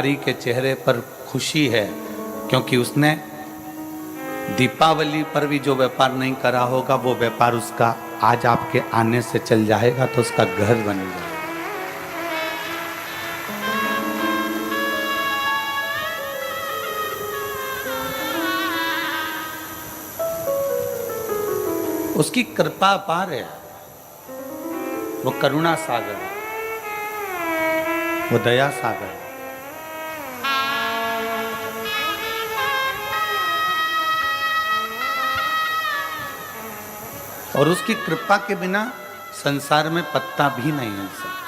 के चेहरे पर खुशी है, क्योंकि उसने दीपावली पर भी जो व्यापार नहीं करा होगा वो व्यापार उसका आज आपके आने से चल जाएगा, तो उसका घर बन जाएगा। उसकी कृपा अपार है, वो करुणा सागर है, वो दया सागर है। और उसकी कृपा के बिना संसार में पत्ता भी नहीं हिल सकता।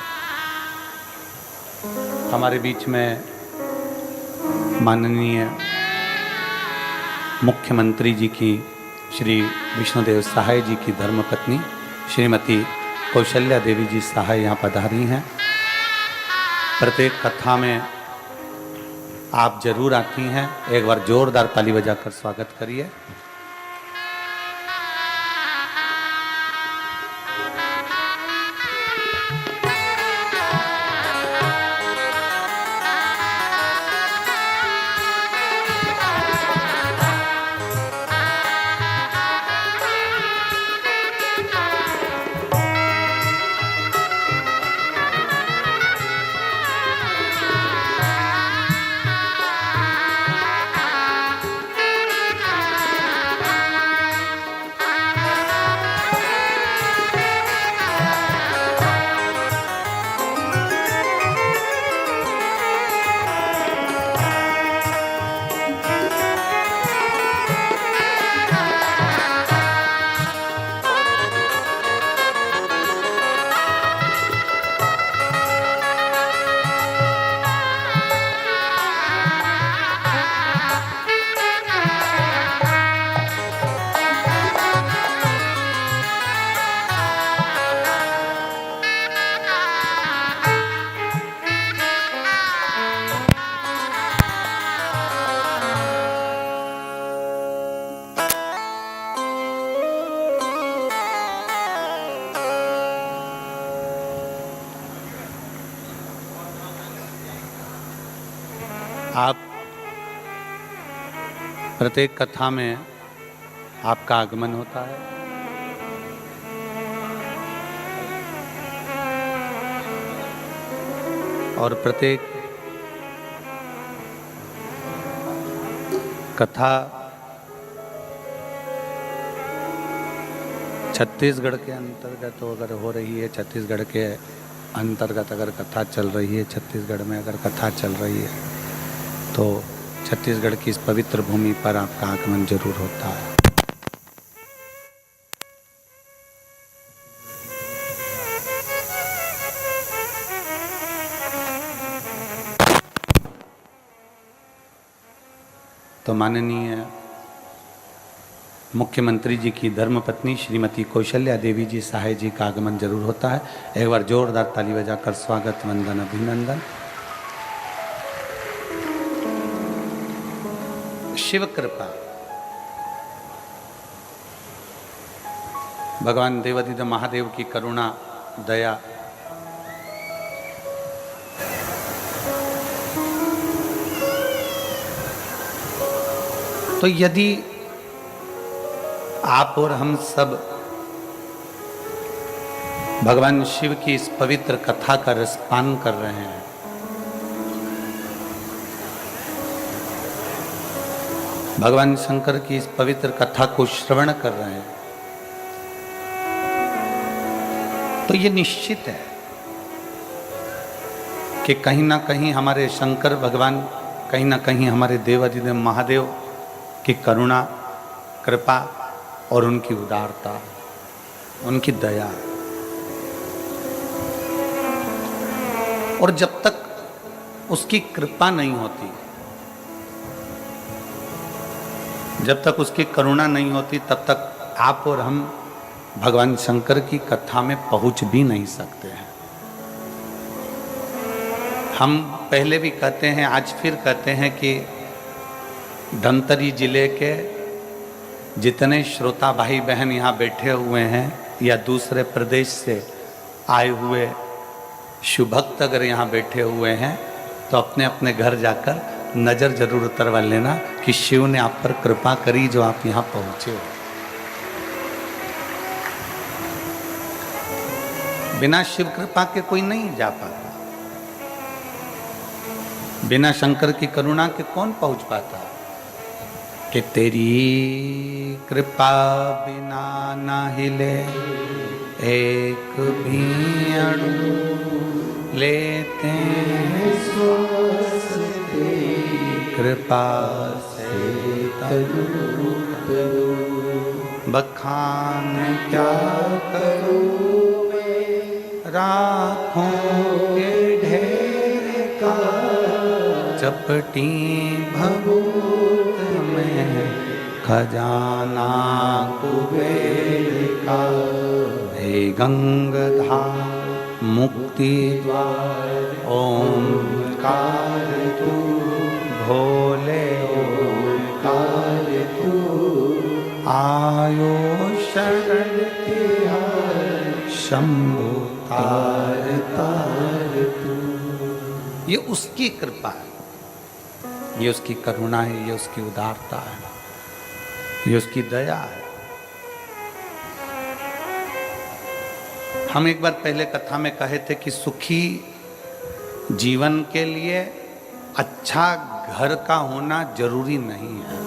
हमारे बीच में माननीय मुख्यमंत्री जी की श्री विष्णुदेव सहाय जी की धर्मपत्नी श्रीमती कौशल्या देवी जी सहाय यहाँ पधारी हैं। प्रत्येक कथा में आप जरूर आती हैं, एक बार जोरदार ताली बजाकर स्वागत करिए। आप प्रत्येक कथा में आपका आगमन होता है, और प्रत्येक कथा छत्तीसगढ़ के अंतर्गत अगर हो रही है, छत्तीसगढ़ के अंतर्गत अगर कथा चल रही है, छत्तीसगढ़ में अगर कथा चल रही है, तो छत्तीसगढ़ की इस पवित्र भूमि पर आपका आगमन जरूर होता है। तो माननीय मुख्यमंत्री जी की धर्मपत्नी श्रीमती कौशल्या देवी जी सहाय जी का आगमन जरूर होता है। एक बार जोरदार ताली बजाकर स्वागत, वंदन, अभिनंदन। शिव कृपा, भगवान देवाधिदेव महादेव की करुणा, दया, तो यदि आप और हम सब भगवान शिव की इस पवित्र कथा का रसपान कर रहे हैं, भगवान शंकर की इस पवित्र कथा को श्रवण कर रहे हैं, तो ये निश्चित है कि कहीं ना कहीं हमारे शंकर भगवान, कहीं ना कहीं हमारे देवाधिदेव महादेव की करुणा, कृपा और उनकी उदारता, उनकी दया। और जब तक उसकी कृपा नहीं होती, जब तक उसकी करुणा नहीं होती, तब तक आप और हम भगवान शंकर की कथा में पहुंच भी नहीं सकते हैं। हम पहले भी कहते हैं, आज फिर कहते हैं कि धमतरी जिले के जितने श्रोता भाई बहन यहाँ बैठे हुए हैं या दूसरे प्रदेश से आए हुए शिव भक्त अगर यहाँ बैठे हुए हैं, तो अपने अपने घर जाकर नजर जरूर उतरवा लेना कि शिव ने आप पर कृपा करी जो आप यहां पहुंचे हो। बिना शिव कृपा के कोई नहीं जा पाता, बिना शंकर की करुणा के कौन पहुंच पाता। कि तेरी कृपा बिना ना हिले एक भी अणु, लेते हैं श्वास तेरी कृपा से तनु तनु। बखान क्या करूं मैं राखों के ढेर का, चपटी भभूत में खजाना कुबेर का। हे गंगाधार मुक्ति द्वार ओंकार तू, भोले ओंकार तू। आयो शरण तिहार शंभु तार तार तू। ये उसकी कृपा है, ये उसकी करुणा है, ये उसकी उदारता है, ये उसकी दया है। हम एक बार पहले कथा में कहे थे कि सुखी जीवन के लिए अच्छा घर का होना जरूरी नहीं है।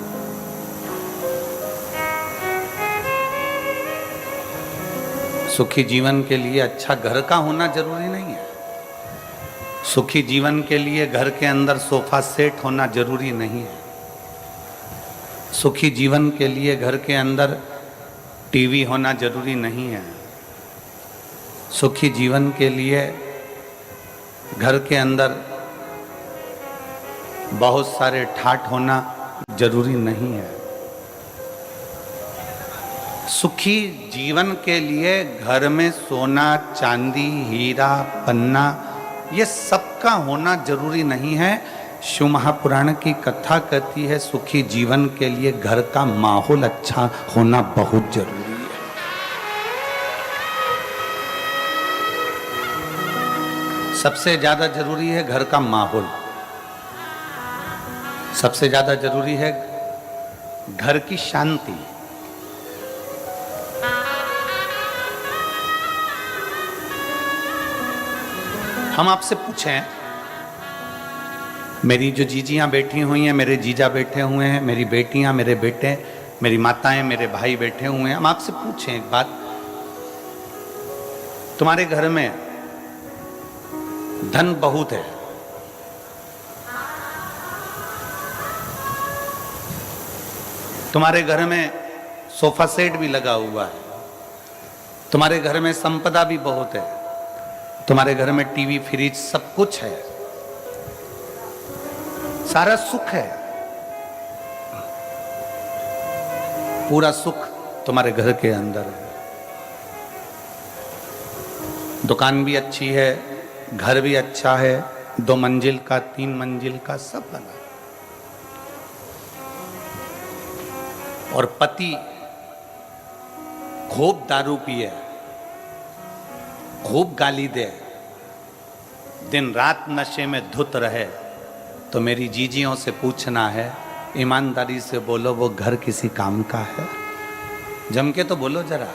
सुखी जीवन के लिए अच्छा घर का होना जरूरी नहीं है। सुखी जीवन के लिए घर के अंदर सोफा सेट होना जरूरी नहीं है। सुखी जीवन के लिए घर के अंदर टीवी होना जरूरी नहीं है। सुखी जीवन के लिए घर के अंदर बहुत सारे ठाठ होना जरूरी नहीं है। सुखी जीवन के लिए घर में सोना चांदी हीरा पन्ना ये सबका होना जरूरी नहीं है। शिव महापुराण की कथा कहती है सुखी जीवन के लिए घर का माहौल अच्छा होना बहुत जरूरी है। सबसे ज्यादा जरूरी है घर का माहौल, सबसे ज्यादा जरूरी है घर की शांति। हम आपसे पूछें, मेरी जो जीजियां बैठी हुई हैं, मेरे जीजा बैठे हुए हैं, मेरी बेटियां, मेरे बेटे, मेरी माताएं, मेरे भाई बैठे हुए हैं, हम आपसे पूछें एक बात, तुम्हारे घर में धन बहुत है, तुम्हारे घर में सोफा सेट भी लगा हुआ है, तुम्हारे घर में संपदा भी बहुत है, तुम्हारे घर में टीवी फ्रिज सब कुछ है, सारा सुख है, पूरा सुख तुम्हारे घर के अंदर है। दुकान भी अच्छी है, घर भी अच्छा है, 2 मंजिल का 3 मंजिल का सब बना, और पति खूब दारू पिए, खूब गाली दे, दिन रात नशे में धुत रहे, तो मेरी जीजियों से पूछना है, ईमानदारी से बोलो वो घर किसी काम का है? जम के तो बोलो जरा।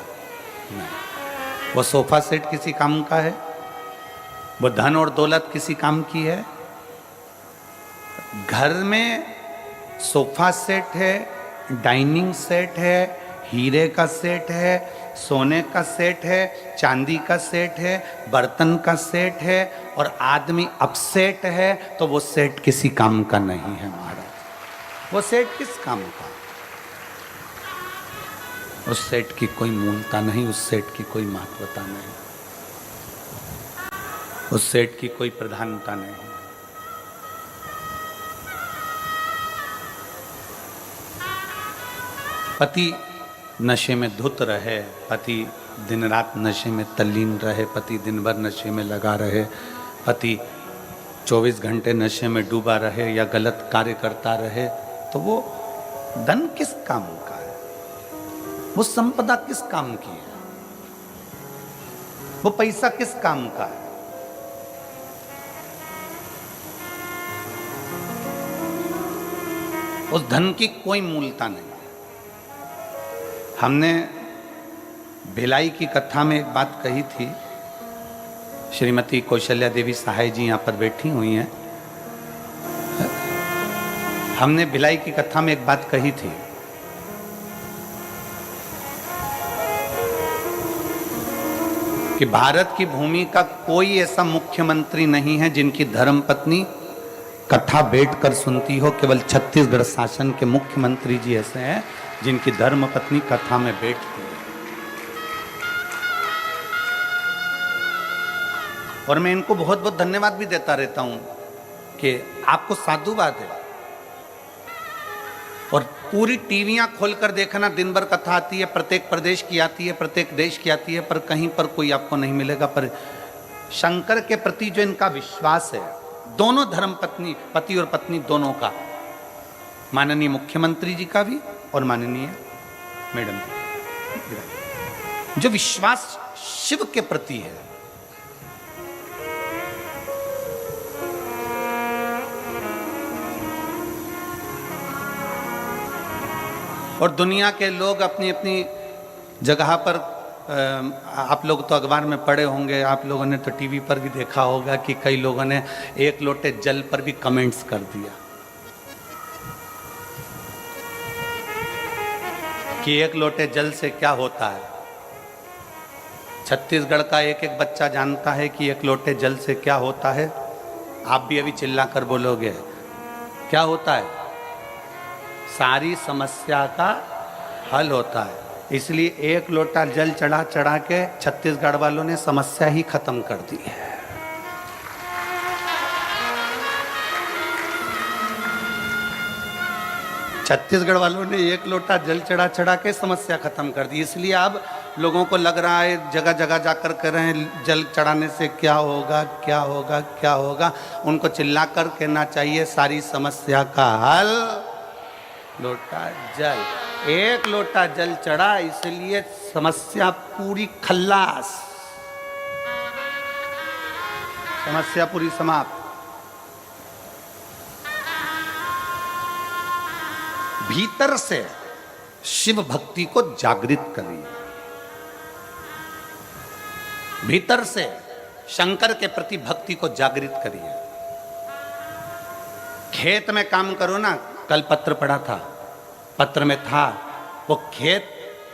नहीं, वो सोफा सेट किसी काम का है? वो धन और दौलत किसी काम की है? घर में सोफा सेट है, डाइनिंग सेट है, हीरे का सेट है, सोने का सेट है, चांदी का सेट है, बर्तन का सेट है, और आदमी अपसेट है, तो वो सेट किसी काम का नहीं है महाराज। वो सेट किस काम का? उस सेट की कोई मूलता नहीं, उस सेट की कोई महत्वता नहीं, उस सेट की कोई प्रधानता नहीं। पति नशे में धुत रहे, पति दिन रात नशे में तल्लीन रहे, पति दिन भर नशे में लगा रहे, पति 24 घंटे नशे में डूबा रहे या गलत कार्य करता रहे, तो वो धन किस काम का है? वो संपदा किस काम की है? वो पैसा किस काम का है? उस धन की कोई मूलता नहीं। हमने भिलाई की कथा में एक बात कही थी, श्रीमती कौशल्या देवी सहाय जी यहाँ पर बैठी हुई हैं। हमने भिलाई की कथा में एक बात कही थी कि भारत की भूमि का कोई ऐसा मुख्यमंत्री नहीं है जिनकी धर्मपत्नी कथा बैठकर सुनती हो। केवल छत्तीसगढ़ शासन के मुख्यमंत्री जी ऐसे हैं जिनकी धर्मपत्नी कथा में बैठती है। और मैं इनको बहुत बहुत धन्यवाद भी देता रहता हूं कि आपको साधुवाद है। और पूरी टीवियां खोलकर देखना, दिन भर कथा आती है, प्रत्येक प्रदेश की आती है, प्रत्येक देश की आती है, पर कहीं पर कोई आपको नहीं मिलेगा। पर शंकर के प्रति जो इनका विश्वास है, दोनों धर्मपत्नी, पति और पत्नी दोनों का, माननीय मुख्यमंत्री जी का भी और माननीय मैडम जी, जो विश्वास शिव के प्रति है, और दुनिया के लोग अपनी अपनी जगह पर, आप लोग तो अखबार में पढ़े होंगे, आप लोगों ने तो टीवी पर भी देखा होगा कि कई लोगों ने एक लोटे जल पर भी कमेंट्स कर दिया कि एक लोटे जल से क्या होता है। छत्तीसगढ़ का एक एक बच्चा जानता है कि एक लोटे जल से क्या होता है। आप भी अभी चिल्ला कर बोलोगे क्या होता है? सारी समस्या का हल होता है। इसलिए एक लोटा जल चढ़ा चढ़ा के छत्तीसगढ़ वालों ने समस्या ही खत्म कर दी है। छत्तीसगढ़ वालों ने एक लोटा जल चढ़ा चढ़ा के समस्या खत्म कर दी। इसलिए अब लोगों को लग रहा है जगह जगह जाकर कर रहे हैं जल चढ़ाने से क्या होगा, क्या होगा, क्या होगा। उनको चिल्ला कर कहना चाहिए सारी समस्या का हल लोटा जल। एक लोटा जल चढ़ा इसलिए समस्या पूरी खल्लास, समस्या पूरी समाप्त। भीतर से शिव भक्ति को जागृत करिए, भीतर से शंकर के प्रति भक्ति को जागृत करिए। खेत में काम करो ना, कल पत्र पढ़ा था, पत्र में था वो खेत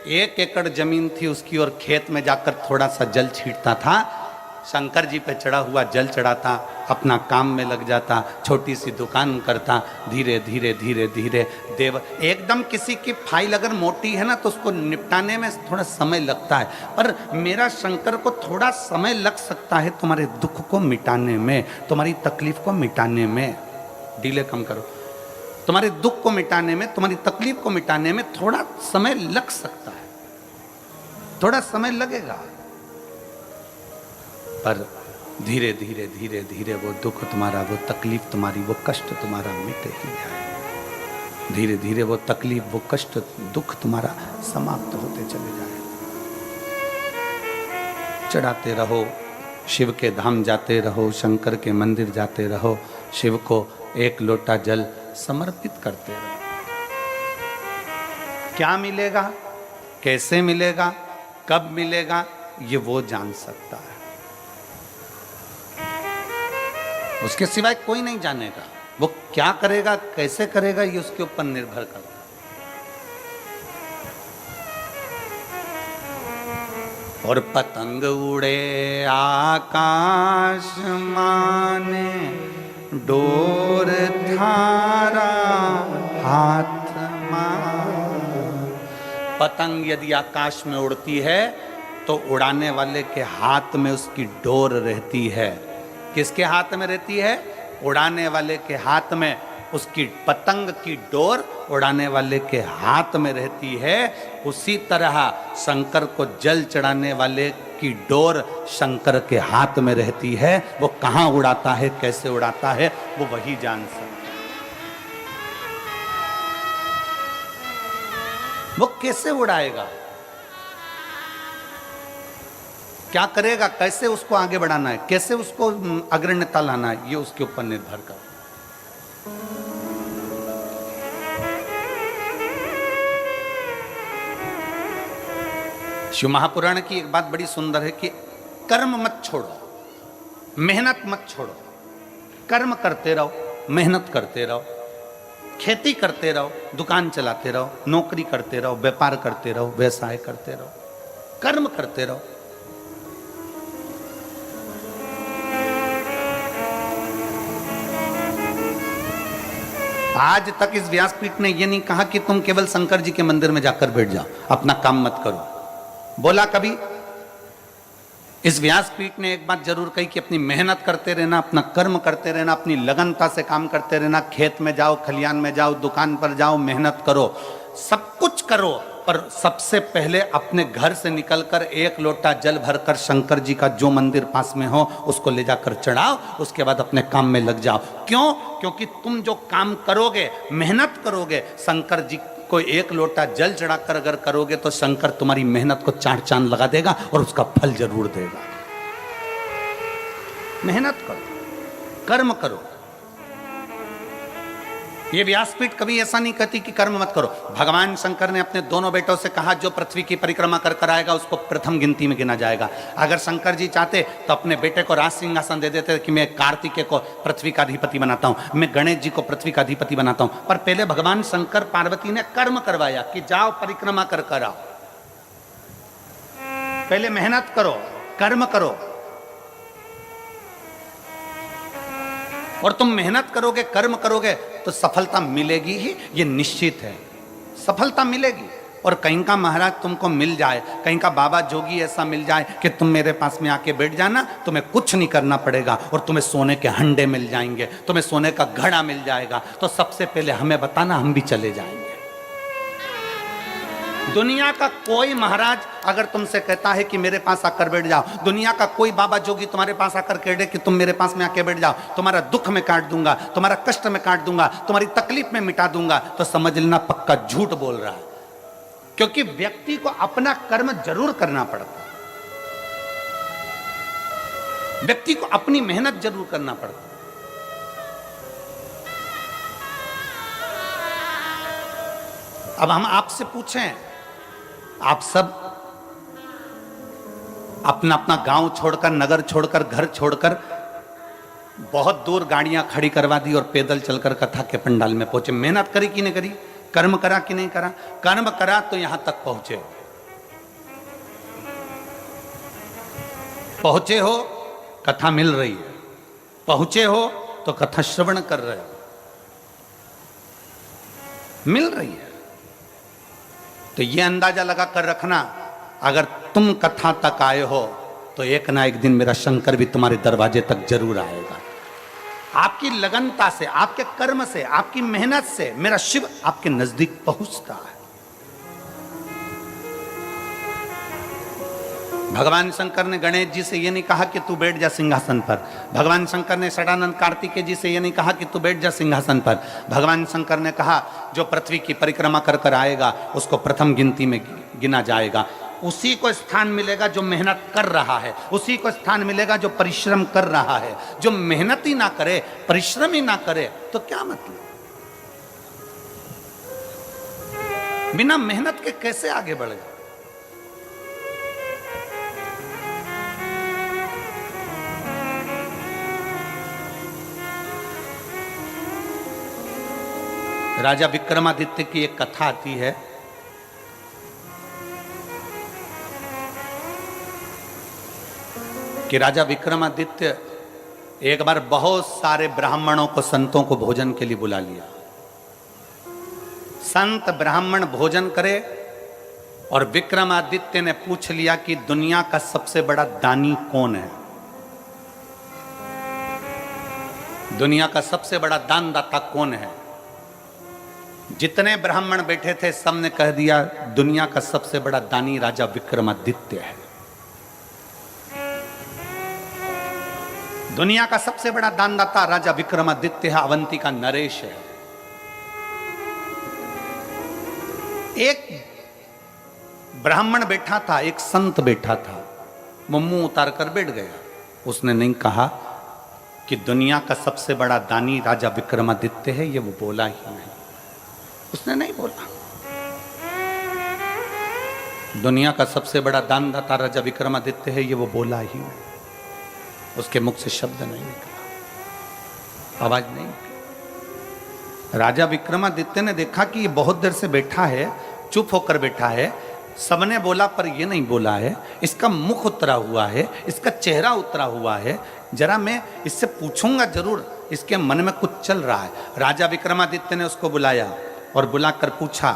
1 एकड़ जमीन थी उसकी, और खेत में जाकर थोड़ा सा जल छींटता था, शंकर जी पे चढ़ा हुआ जल चढ़ाता, अपना काम में लग जाता, छोटी सी दुकान करता, धीरे धीरे धीरे धीरे देव। एकदम किसी की फाइल अगर मोटी है ना तो उसको निपटाने में थोड़ा समय लगता है, पर मेरा शंकर को थोड़ा समय लग सकता है तुम्हारे दुख को मिटाने में, तुम्हारी तकलीफ को मिटाने में। डिले कम करो। तुम्हारे दुख को मिटाने में, तुम्हारी तकलीफ को मिटाने में थोड़ा समय लग सकता है, थोड़ा समय लगेगा, पर धीरे धीरे धीरे धीरे वो दुख तुम्हारा, वो तकलीफ तुम्हारी, वो कष्ट तुम्हारा मिट ही जाए। धीरे धीरे वो तकलीफ, वो कष्ट, दुख तुम्हारा समाप्त होते चले जाए। चढ़ाते रहो, शिव के धाम जाते रहो, शंकर के मंदिर जाते रहो, शिव को एक लोटा जल समर्पित करते रहो। क्या मिलेगा, कैसे मिलेगा, कब मिलेगा, ये वो जान सकता है, उसके सिवाय कोई नहीं जानेगा। वो क्या करेगा, कैसे करेगा, ये उसके ऊपर निर्भर करता है। और पतंग उड़े आकाश माने, डोर थारा हाथ मां। पतंग यदि आकाश में उड़ती है तो उड़ाने वाले के हाथ में उसकी डोर रहती है। किसके हाथ में रहती है? उड़ाने वाले के हाथ में उसकी पतंग की डोर उड़ाने वाले के हाथ में रहती है। उसी तरह शंकर को जल चढ़ाने वाले की डोर शंकर के हाथ में रहती है। वो कहाँ उड़ाता है, कैसे उड़ाता है, वो वही जान सकता है। वो कैसे उड़ाएगा, क्या करेगा, कैसे उसको आगे बढ़ाना है, कैसे उसको अग्रण्यता लाना है, ये उसके ऊपर निर्भर करता है। शिव महापुराण की एक बात बड़ी सुंदर है कि कर्म मत छोड़ो, मेहनत मत छोड़ो, कर्म करते रहो, मेहनत करते रहो, खेती करते रहो, दुकान चलाते रहो, नौकरी करते रहो, व्यापार करते रहो, व्यवसाय करते रहो, कर्म करते रहो। आज तक इस व्यासपीठ ने यह नहीं कहा कि तुम केवल शंकर जी के मंदिर में जाकर बैठ जाओ, अपना काम मत करो। बोला कभी? इस व्यासपीठ ने एक बात जरूर कही कि अपनी मेहनत करते रहना, अपना कर्म करते रहना, अपनी लगनता से काम करते रहना। खेत में जाओ, खलियान में जाओ, दुकान पर जाओ, मेहनत करो, सब कुछ करो, पर सबसे पहले अपने घर से निकलकर एक लोटा जल भरकर शंकर जी का जो मंदिर पास में हो उसको ले जाकर चढ़ाओ, उसके बाद अपने काम में लग जाओ। क्यों? क्योंकि तुम जो काम करोगे, मेहनत करोगे, शंकर जी को एक लोटा जल चढ़ाकर अगर करोगे तो शंकर तुम्हारी मेहनत को चार चांद लगा देगा और उसका फल जरूर देगा। मेहनत करो, कर्म करो। ये व्यासपीठ कभी ऐसा नहीं कहती कि कर्म मत करो। भगवान शंकर ने अपने दोनों बेटों से कहा जो पृथ्वी की परिक्रमा कर कर आएगा उसको प्रथम गिनती में गिना जाएगा। अगर शंकर जी चाहते तो अपने बेटे को राज सिंहासन दे देते कि मैं कार्तिकेय को पृथ्वी का अधिपति बनाता हूं, मैं गणेश जी को पृथ्वी का अधिपति बनाता हूं। पर पहले भगवान शंकर पार्वती ने कर्म करवाया कि जाओ परिक्रमा कर कर आओ। पहले मेहनत करो, कर्म करो, और तुम मेहनत करोगे, कर्म करोगे तो सफलता मिलेगी ही, ये निश्चित है। सफलता मिलेगी। और कहीं का महाराज तुमको मिल जाए, कहीं का बाबा जोगी ऐसा मिल जाए कि तुम मेरे पास में आके बैठ जाना, तुम्हें कुछ नहीं करना पड़ेगा और तुम्हें सोने के हंडे मिल जाएंगे, तुम्हें सोने का घड़ा मिल जाएगा, तो सबसे पहले हमें बताना, हम भी चले जाएंगे। दुनिया का कोई महाराज अगर तुमसे कहता है कि मेरे पास आकर बैठ जाओ, दुनिया का कोई बाबा जोगी तुम्हारे पास आकर कह दे कि तुम मेरे पास में आके बैठ जाओ, तुम्हारा दुख में काट दूंगा, तुम्हारा कष्ट में काट दूंगा, तुम्हारी तकलीफ में मिटा दूंगा, तो समझ लेना पक्का झूठ बोल रहा है। क्योंकि व्यक्ति को अपना कर्म जरूर करना पड़ता है, व्यक्ति को अपनी मेहनत जरूर करना पड़ता है। अब हम आपसे पूछें, आप सब अपना अपना गांव छोड़कर, नगर छोड़कर, घर छोड़कर बहुत दूर गाड़ियां खड़ी करवा दी और पैदल चलकर कथा के पंडाल में पहुंचे। मेहनत करी कि नहीं करी? कर्म करा कि नहीं करा? कर्म करा तो यहां तक पहुंचे। पहुंचे हो, कथा मिल रही है, पहुंचे हो तो कथा श्रवण कर रहे हो, मिल रही है। तो ये अंदाजा लगा कर रखना, अगर तुम कथा तक आए हो तो एक ना एक दिन मेरा शंकर भी तुम्हारे दरवाजे तक जरूर आएगा। आपकी लगनता से, आपके कर्म से, आपकी मेहनत से मेरा शिव आपके नजदीक पहुंचता है। भगवान शंकर ने गणेश जी से यह नहीं कहा कि तू बैठ जा सिंहासन पर। भगवान शंकर ने षडानंद कार्तिकेय जी से यह नहीं कहा कि तू बैठ जा सिंहासन पर। भगवान शंकर ने कहा जो पृथ्वी की परिक्रमा कर कर आएगा उसको प्रथम गिनती में गिना जाएगा। उसी को स्थान मिलेगा जो मेहनत कर रहा है, उसी को स्थान मिलेगा जो परिश्रम कर रहा है। जो मेहनत ही ना करे, परिश्रम ही ना करे तो क्या मतलब? बिना मेहनत के कैसे आगे बढ़ेगा? राजा विक्रमादित्य की एक कथा आती है। कि राजा विक्रमादित्य एक बार बहुत सारे ब्राह्मणों को, संतों को भोजन के लिए बुला लिया। संत ब्राह्मण भोजन करे और विक्रमादित्य ने पूछ लिया कि दुनिया का सबसे बड़ा दानी कौन है? दुनिया का सबसे बड़ा दानदाता कौन है? जितने ब्राह्मण बैठे थे सबने कह दिया दुनिया का सबसे बड़ा दानी राजा विक्रमादित्य है। दुनिया का सबसे बड़ा दानदाता राजा विक्रमादित्य है, अवंती का नरेश है। एक ब्राह्मण बैठा था, एक संत बैठा था, वो मुंह उतार कर बैठ गया। उसने नहीं कहा कि दुनिया का सबसे बड़ा दानी राजा विक्रमादित्य है, ये वो बोला ही नहीं, उसने नहीं बोला। दुनिया का सबसे बड़ा दानदाता राजा विक्रमादित्य है, ये वो बोला ही नहीं, उसके मुख से शब्द नहीं निकला, आवाज नहीं निकली। राजा विक्रमादित्य ने देखा कि ये बहुत देर से बैठा है, चुप होकर बैठा है, सबने बोला पर ये नहीं बोला है, इसका मुख उतरा हुआ है, इसका चेहरा उतरा हुआ है, जरा मैं इससे पूछूंगा जरूर, इसके मन में कुछ चल रहा है। राजा विक्रमादित्य ने उसको बुलाया और बुलाकर पूछा,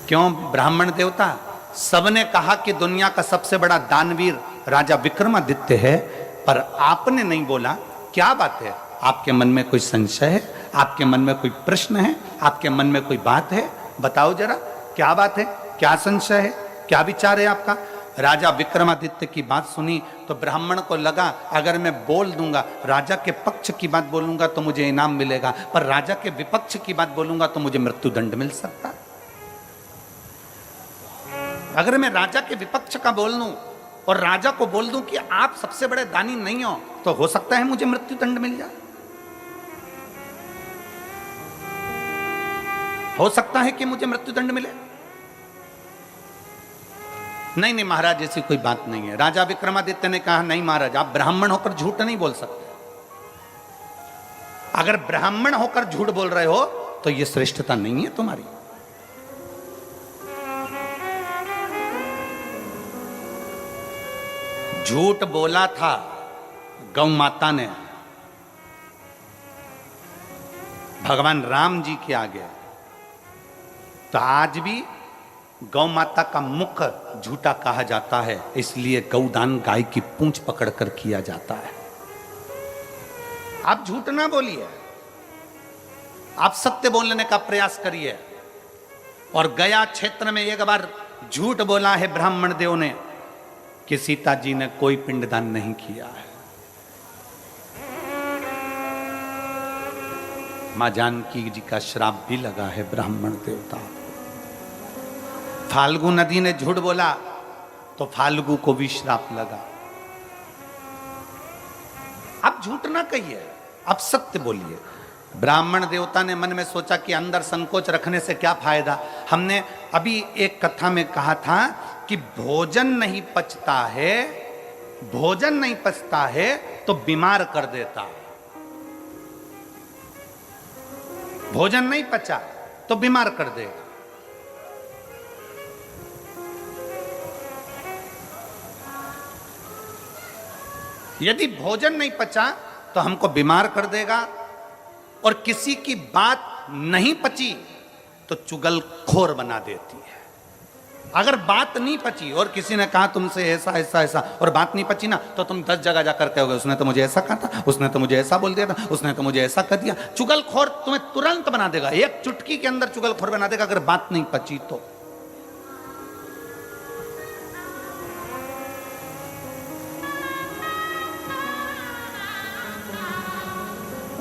क्यों ब्राह्मण देवता, सबने कहा कि दुनिया का सबसे बड़ा दानवीर राजा विक्रमादित्य है, पर आपने नहीं बोला, क्या बात है? आपके मन में कोई संशय है? आपके मन में कोई प्रश्न है? आपके मन में कोई बात है? बताओ जरा, क्या बात है? क्या संशय है? क्या विचार है आपका? राजा विक्रमादित्य की बात सुनी तो ब्राह्मण को लगा, अगर मैं बोल दूंगा, राजा के पक्ष की बात बोलूंगा तो मुझे इनाम मिलेगा, पर राजा के विपक्ष की बात बोलूंगा तो मुझे मृत्युदंड मिल सकता। अगर मैं राजा के विपक्ष का बोल दूं और राजा को बोल दूं कि आप सबसे बड़े दानी नहीं हो, तो हो सकता है मुझे मृत्युदंड मिल जाए, हो सकता है कि मुझे मृत्युदंड मिले। नहीं नहीं महाराज, ऐसी कोई बात नहीं है। राजा विक्रमादित्य ने कहा, नहीं महाराज, आप ब्राह्मण होकर झूठ नहीं बोल सकते। अगर ब्राह्मण होकर झूठ बोल रहे हो तो यह श्रेष्ठता नहीं है तुम्हारी। झूठ बोला था गौ माता ने भगवान राम जी के आगे, तो आज भी गौ माता का मुख झूठा कहा जाता है, इसलिए गौदान गाय की पूंछ पकड़कर किया जाता है। आप झूठ ना बोलिए, आप सत्य बोलने का प्रयास करिए। और गया क्षेत्र में एक बार झूठ बोला है ब्राह्मण देव ने कि सीता जी ने कोई पिंडदान नहीं किया है। मां जानकी जी का श्राप भी लगा है ब्राह्मण देवता। फाल्गु नदी ने झूठ बोला तो फाल्गु को भी श्राप लगा। आप झूठ ना कहिए, आप सत्य बोलिए। ब्राह्मण देवता ने मन में सोचा कि अंदर संकोच रखने से क्या फायदा। हमने अभी एक कथा में कहा था कि भोजन नहीं पचता है, भोजन नहीं पचता है तो बीमार कर देता है। भोजन नहीं पचा तो बीमार कर देगा। यदि भोजन नहीं पचा तो हमको बीमार कर देगा, और किसी की बात नहीं पची तो चुगलखोर बना देती है। अगर बात नहीं पची और किसी ने कहा तुमसे ऐसा ऐसा ऐसा और बात नहीं पची ना, तो तुम 10 जगह जाकर कहोगे उसने तो मुझे ऐसा कहा था, उसने तो मुझे ऐसा बोल दिया था, उसने तो मुझे ऐसा कर दिया। चुगलखोर तुम्हें तुरंत बना देगा, एक चुटकी के अंदर चुगलखोर बना देगा अगर बात नहीं पची तो।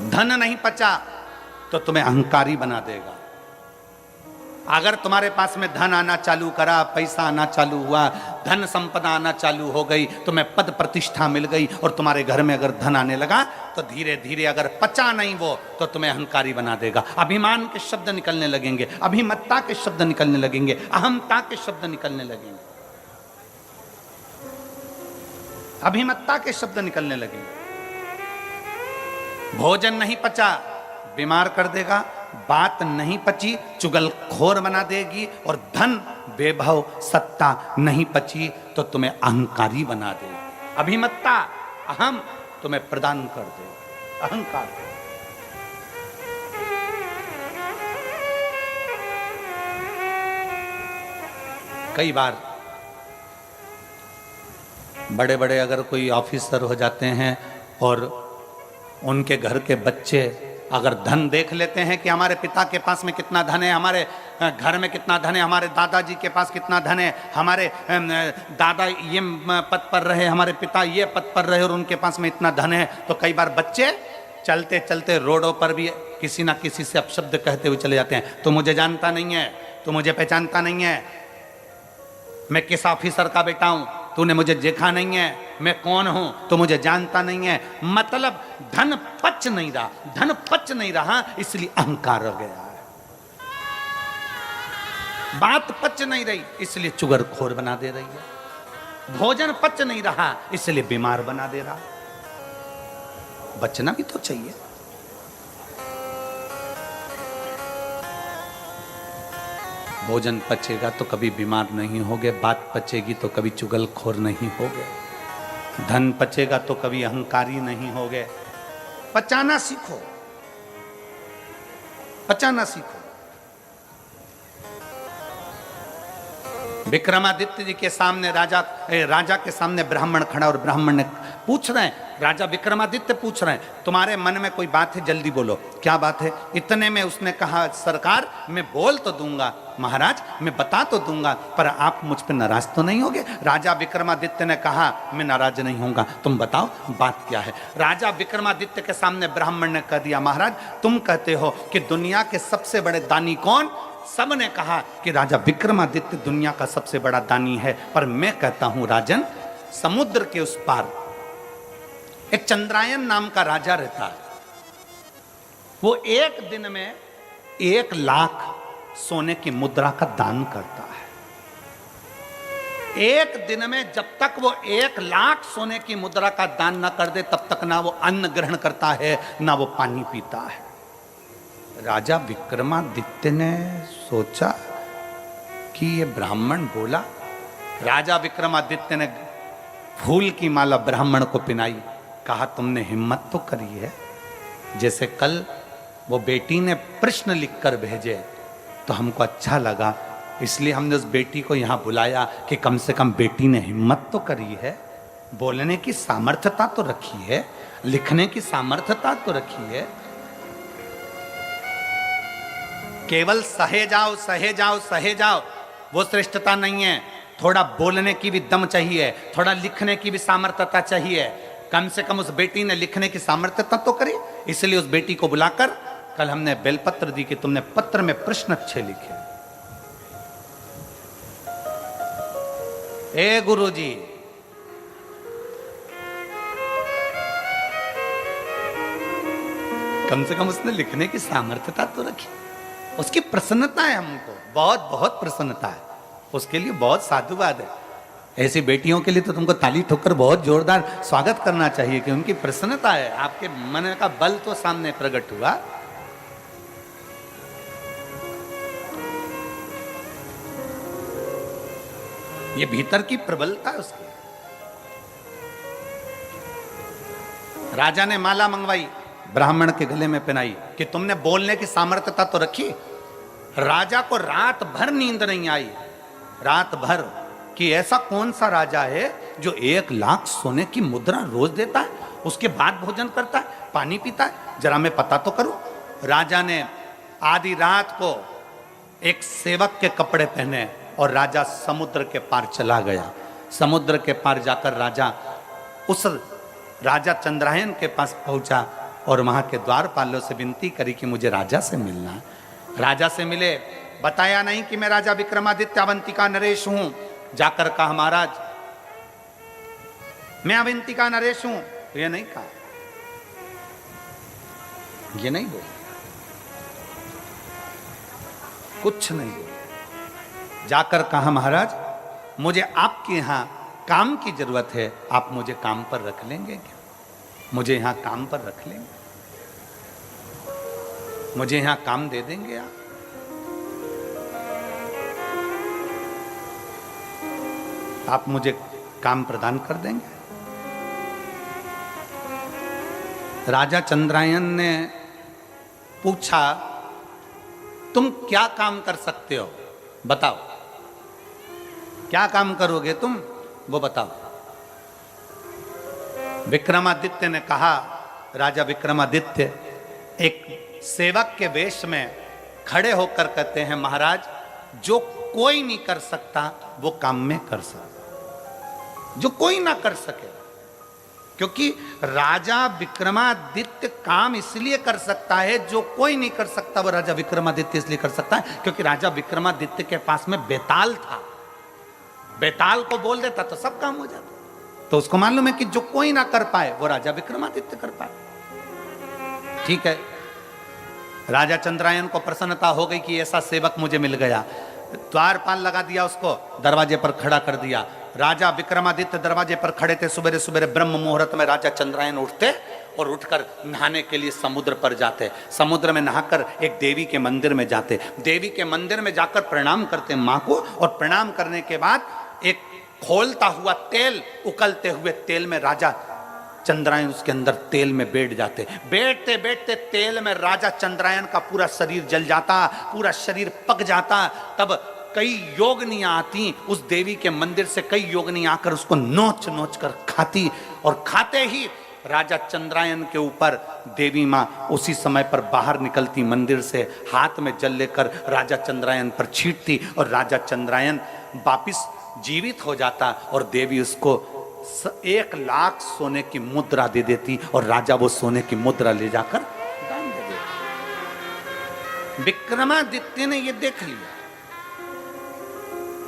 धन नहीं पचा तो तुम्हें अहंकारी बना देगा। अगर तुम्हारे पास में धन आना चालू करा, पैसा आना चालू हुआ, धन संपदा आना चालू हो गई, तुम्हें पद प्रतिष्ठा मिल गई और तुम्हारे घर में अगर धन आने लगा, तो धीरे धीरे अगर पचा नहीं वो तो तुम्हें अहंकारी बना देगा। अभिमान के शब्द निकलने लगेंगे, अभिमत्ता के शब्द निकलने लगेंगे, अहमता के शब्द निकलने लगेंगे, अभिमत्ता के शब्द निकलने लगेंगे। भोजन नहीं पचा बीमार कर देगा, बात नहीं पची चुगलखोर बना देगी, और धन वैभव सत्ता नहीं पची तो तुम्हें अहंकारी बना देगी। अभिमत्ता अहम तुम्हें प्रदान कर देगी, अहंकार। कई बार बड़े बड़े अगर कोई ऑफिसर हो जाते हैं और उनके घर के बच्चे अगर धन देख लेते हैं कि हमारे पिता के पास में कितना धन है, हमारे घर में कितना धन है, हमारे दादाजी के पास कितना धन है, हमारे दादा ये पद पर रहे, हमारे पिता ये पद पर रहे और उनके पास में इतना धन है, तो कई बार बच्चे चलते चलते रोडों पर भी किसी ना किसी से अपशब्द कहते हुए चले जाते हैं। तो मुझे जानता नहीं है, तो मुझे पहचानता नहीं है, मैं किस ऑफिसर का बेटा हूं, तूने मुझे देखा नहीं है, मैं कौन हूं तो मुझे जानता नहीं है। मतलब धन पच नहीं रहा, धन पच नहीं रहा, इसलिए अहंकार हो गया है। बात पच नहीं रही इसलिए चुगलखोर बना दे रही है, भोजन पच नहीं रहा इसलिए बीमार बना दे रहा। बचना भी तो चाहिए। भोजन पचेगा तो कभी बीमार नहीं होगे, बात पचेगी तो कभी चुगलखोर नहीं होगे, धन पचेगा तो कभी अहंकारी नहीं होगे। पचाना सीखो, पचाना सीखो। विक्रमादित्य जी के सामने राजा के सामने ब्राह्मण खड़ा, और ब्राह्मण ने पूछ रहे हैं, राजा विक्रमादित्य पूछ रहे हैं, तुम्हारे मन में कोई बात है, जल्दी बोलो, क्या बात है। इतने में उसने कहा, सरकार मैं बोल तो दूंगा, महाराज मैं बता तो दूंगा, पर आप मुझ पर नाराज तो नहीं होगे। राजा विक्रमादित्य ने कहा, मैं नाराज नहीं होऊंगा, तुम बताओ बात क्या है। राजा विक्रमादित्य के सामने ब्राह्मण ने कह दिया, महाराज तुम कहते हो कि दुनिया के सबसे बड़े दानी कौन। सबने कहा कि राजा विक्रमादित्य दुनिया का सबसे बड़ा दानी है, पर मैं कहता हूं राजन, समुद्र के उस पार एक चंद्रायन नाम का राजा रहता है। वो एक दिन में 1 लाख सोने की मुद्रा का दान करता है। एक दिन में जब तक वो 1 लाख सोने की मुद्रा का दान न कर दे, तब तक ना वो अन्न ग्रहण करता है, ना वो पानी पीता है। राजा विक्रमादित्य ने सोचा कि ये ब्राह्मण बोला। राजा विक्रमादित्य ने फूल की माला ब्राह्मण को पिनाई, कहा तुमने हिम्मत तो करी है। जैसे कल वो बेटी ने प्रश्न लिखकर भेजे तो हमको अच्छा लगा, इसलिए हमने उस बेटी को यहाँ बुलाया कि कम से कम बेटी ने हिम्मत तो करी है, बोलने की सामर्थ्यता तो रखी है, लिखने की सामर्थ्यता तो रखी है। केवल सहे जाओ सहे जाओ सहे जाओ वो श्रेष्ठता नहीं है, थोड़ा बोलने की भी दम चाहिए, थोड़ा लिखने की भी सामर्थ्यता चाहिए। कम से कम उस बेटी ने लिखने की सामर्थ्यता तो करी, इसलिए उस बेटी को बुलाकर कल हमने बेलपत्र दी कि तुमने पत्र में प्रश्न अच्छे लिखे। ए गुरुजी, कम से कम उसने लिखने की सामर्थ्यता तो रखी, उसकी प्रसन्नता है, हमको बहुत बहुत प्रसन्नता है, उसके लिए बहुत साधुवाद है। ऐसी बेटियों के लिए तो तुमको ताली ठोकर बहुत जोरदार स्वागत करना चाहिए कि उनकी प्रसन्नता है, आपके मन का बल तो सामने प्रकट हुआ। ये भीतर की प्रबलता है उसकी। राजा ने माला मंगवाई, ब्राह्मण के गले में पहनाई कि तुमने बोलने की सामर्थ्यता तो रखी। राजा को रात भर नींद नहीं आई, रात भर, कि ऐसा कौन सा राजा है जो 1 लाख सोने की मुद्रा रोज देता है, उसके बाद भोजन करता है, पानी पीता है, जरा मैं पता तो करूं। राजा ने आधी रात को एक सेवक के कपड़े पहने और राजा समुद्र के पार चला गया। समुद्र के पार जाकर राजा उस राजा चंद्रायन के पास पहुंचा और वहां के द्वारपालों से विनती करी कि मुझे राजा से मिलना है। राजा से मिले, बताया नहीं कि मैं राजा विक्रमादित्य अवंतिका नरेश हूं। जाकर कहा, महाराज मैं अवंतिका नरेश हूं, तो ये नहीं कहा, ये नहीं बोल, कुछ नहीं बोल। जाकर कहा, महाराज मुझे आपके यहां काम की जरूरत है, आप मुझे काम पर रख लेंगे क्या? मुझे यहां काम पर रख लेंगे, मुझे यहां काम दे देंगे आप? आप मुझे काम प्रदान कर देंगे? राजा चंद्रायन ने पूछा, तुम क्या काम कर सकते हो, बताओ, क्या काम करोगे तुम, वो बताओ। विक्रमादित्य ने कहा, राजा विक्रमादित्य एक सेवक के वेश में खड़े होकर कहते हैं, महाराज जो कोई नहीं कर सकता वो काम में कर सकता, जो कोई ना कर सके। क्योंकि राजा विक्रमादित्य काम इसलिए कर सकता है, जो कोई नहीं कर सकता वो राजा विक्रमादित्य इसलिए कर सकता है क्योंकि राजा विक्रमादित्य के पास में बेताल था, बेताल को बोल देता तो सब काम हो जाता। तो उसको मालूम है कि जो कोई ना कर पाए वो राजा विक्रमादित्य कर पाए। ठीक है, राजा चंद्रायन को प्रसन्नता हो गई कि ऐसा सेवक मुझे मिल गया। द्वारपाल लगा दिया, उसको दरवाजे पर खड़ा कर दिया। राजा विक्रमादित्य दरवाजे पर खड़े थे। सुबह सुबह ब्रह्म मुहूर्त में राजा चंद्रायन उठते और उठकर नहाने के लिए समुद्र पर जाते। समुद्र में नहाकर एक देवी के मंदिर में जाते। देवी के मंदिर में जाकर प्रणाम करते माँ को, और प्रणाम करने के बाद एक खोलता हुआ तेल, उकलते हुए तेल में राजा चंद्रायन उसके अंदर तेल में बैठ जाते। बैठते बैठते तेल में राजा चंद्रायन का पूरा शरीर जल जाता, पूरा शरीर पक जाता। तब कई योगनियां आती उस देवी के मंदिर से, कई योगनियां आकर उसको नोच नोच कर खाती, और खाते ही राजा चंद्रायन के ऊपर देवी माँ उसी समय पर बाहर निकलती मंदिर से, हाथ में जल लेकर राजा चंद्रायन पर छींटती, और राजा चंद्रायन वापिस जीवित हो जाता, और देवी उसको 1 लाख सोने की मुद्रा दे देती, और राजा वो सोने की मुद्रा ले जाकर दान दे देता। विक्रमादित्य ने ये देख लिया।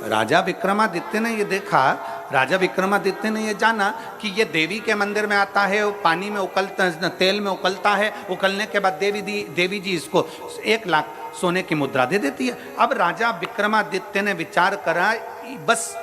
राजा विक्रमादित्य ने ये देखा, राजा विक्रमादित्य ने ये जाना कि ये देवी के मंदिर में आता है, पानी में उकलता, तेल में उकलता है, उकलने के बाद देवी जी इसको 1 लाख सोने की मुद्रा दे देती है। अब राजा विक्रमादित्य ने विचार करा, बस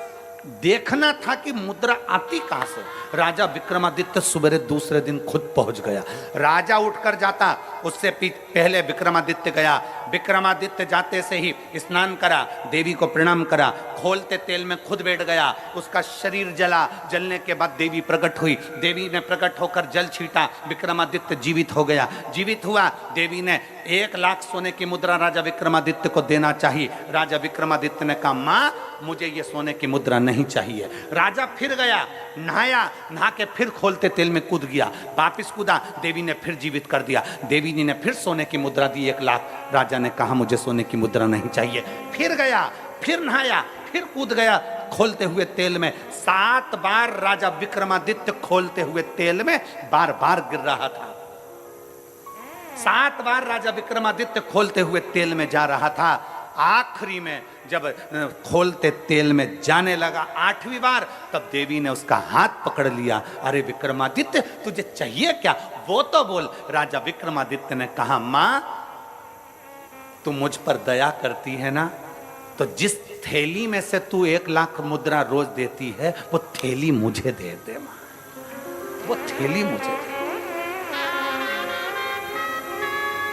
देखना था कि मुद्रा आती कहां से। राजा विक्रमादित्य सुबह दूसरे दिन खुद पहुंच गया। राजा उठकर जाता, उससे पहले विक्रमादित्य गया। विक्रमादित्य जाते से ही स्नान करा, देवी को प्रणाम करा, खोलते तेल में खुद बैठ गया। उसका शरीर जला, जलने के बाद देवी प्रकट हुई। देवी ने प्रकट होकर जल छीटा, विक्रमादित्य जीवित हो गया। जीवित हुआ, देवी ने 1 लाख सोने की मुद्रा राजा विक्रमादित्य को देना चाहिए। राजा विक्रमादित्य ने कहा, माँ मुझे ये सोने की मुद्रा नहीं चाहिए। राजा फिर गया, नहाया, नहा के फिर खोलते तेल में कूद गया, वापिस कूदा, देवी ने फिर जीवित कर दिया। देवी जी ने फिर सोने की मुद्रा दी 1 लाख। राजा ने कहा, मुझे सोने की मुद्रा नहीं चाहिए। फिर गया, फिर नहाया, फिर कूद गया खोलते हुए तेल में। 7 बार राजा विक्रमादित्य खोलते हुए तेल में बार बार गिर रहा था। 7 बार राजा विक्रमादित्य खोलते हुए तेल में जा रहा था। आखिरी में जब खोलते तेल में जाने लगा 8वीं बार, तब देवी ने उसका हाथ पकड़ लिया। अरे विक्रमादित्य, तुझे चाहिए क्या, वो तो बोल। राजा विक्रमादित्य ने कहा, माँ तू मुझ पर दया करती है ना, तो जिस थैली में से तू 1 लाख मुद्रा रोज देती है, वो थैली मुझे दे दे माँ, वो थैली मुझे दे।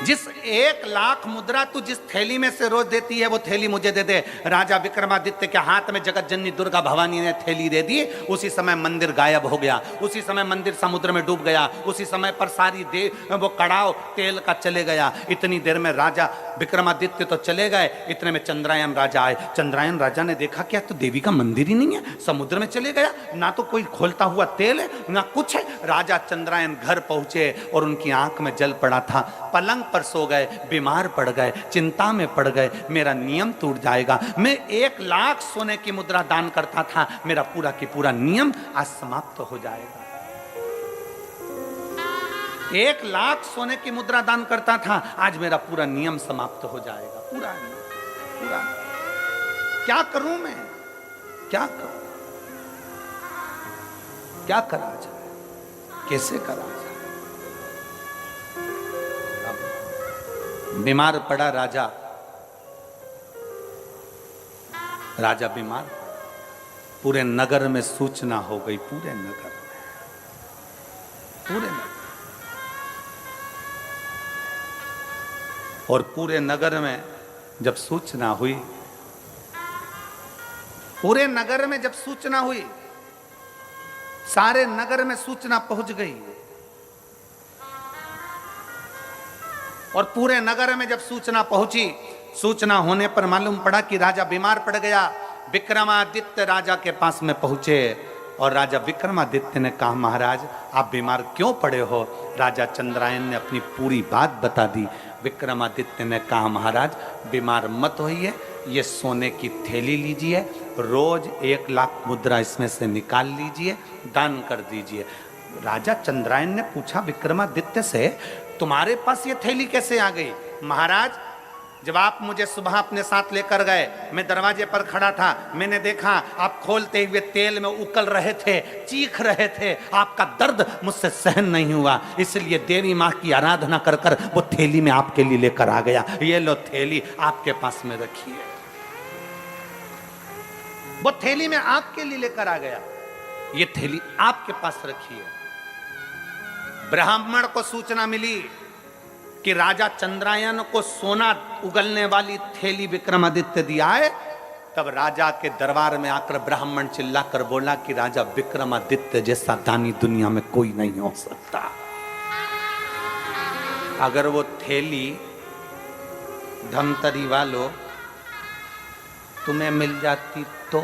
जिस 1 लाख मुद्रा तू जिस थैली में से रोज देती है, वो थैली मुझे दे दे। राजा विक्रमादित्य के हाथ में जगत जननी दुर्गा भवानी ने थैली दे दी। उसी समय मंदिर गायब हो गया, उसी समय मंदिर समुद्र में डूब गया, उसी समय पर सारी वो कड़ाव तेल का चले गया। इतनी देर में राजा विक्रमादित्य तो चले गए, इतने में चंद्रायन राजा आए। चंद्रायन राजा ने देखा, क्या तो देवी का मंदिर ही नहीं है, समुद्र में चले गया, ना तो कोई खोलता हुआ तेल है ना कुछ है। राजा चंद्रायन घर पहुंचे और उनकी आंख में जल पड़ा था। पलंग पर सो गए, बीमार पड़ गए, चिंता में पड़ गए, मेरा नियम टूट जाएगा। मैं 1 लाख सोने की मुद्रा दान करता था, मेरा पूरा की पूरा नियम आज समाप्त हो जाएगा। 1 लाख सोने की मुद्रा दान करता था, आज मेरा पूरा नियम समाप्त हो जाएगा। पूरा पूरा क्या करूं मैं, क्या करूं, क्या करा जाए, कैसे करा जाए। बीमार पड़ा राजा, राजा बीमार, पूरे नगर में सूचना हो गई, पूरे नगर में, पूरे नगर, और पूरे नगर में जब सूचना हुई, पूरे नगर में जब सूचना हुई, सारे नगर में सूचना पहुंच गई। और पूरे नगर में जब सूचना पहुंची, सूचना होने पर मालूम पड़ा कि राजा बीमार पड़ गया। विक्रमादित्य राजा के पास में पहुंचे और राजा विक्रमादित्य ने कहा, महाराज आप बीमार क्यों पड़े हो। राजा चंद्रायन ने अपनी पूरी बात बता दी। विक्रमादित्य ने कहा, महाराज बीमार मत होइए, ये सोने की थैली लीजिए, रोज 1 लाख मुद्रा इसमें से निकाल लीजिए, दान कर दीजिए। राजा चंद्रायन ने पूछा विक्रमादित्य से, तुम्हारे पास ये थैली कैसे आ गई। महाराज जब आप मुझे सुबह अपने साथ लेकर गए, मैं दरवाजे पर खड़ा था, मैंने देखा आप खोलते हुए तेल में उकल रहे थे, चीख रहे थे, आपका दर्द मुझसे सहन नहीं हुआ, इसलिए देवी माँ की आराधना कर कर वो थैली में आपके लिए लेकर आ गया। ये लो थैली आपके पास में रखिए। वो थैली में आपके लिए लेकर आ गया, ये थैली आपके पास रखी है। ब्राह्मण को सूचना मिली कि राजा चंद्रायन को सोना उगलने वाली थैली विक्रमादित्य दिया है। तब राजा के दरबार में आकर ब्राह्मण चिल्लाकर बोला कि राजा विक्रमादित्य जैसा दानी दुनिया में कोई नहीं हो सकता। अगर वो थैली धमतरी वालों तुम्हें मिल जाती तो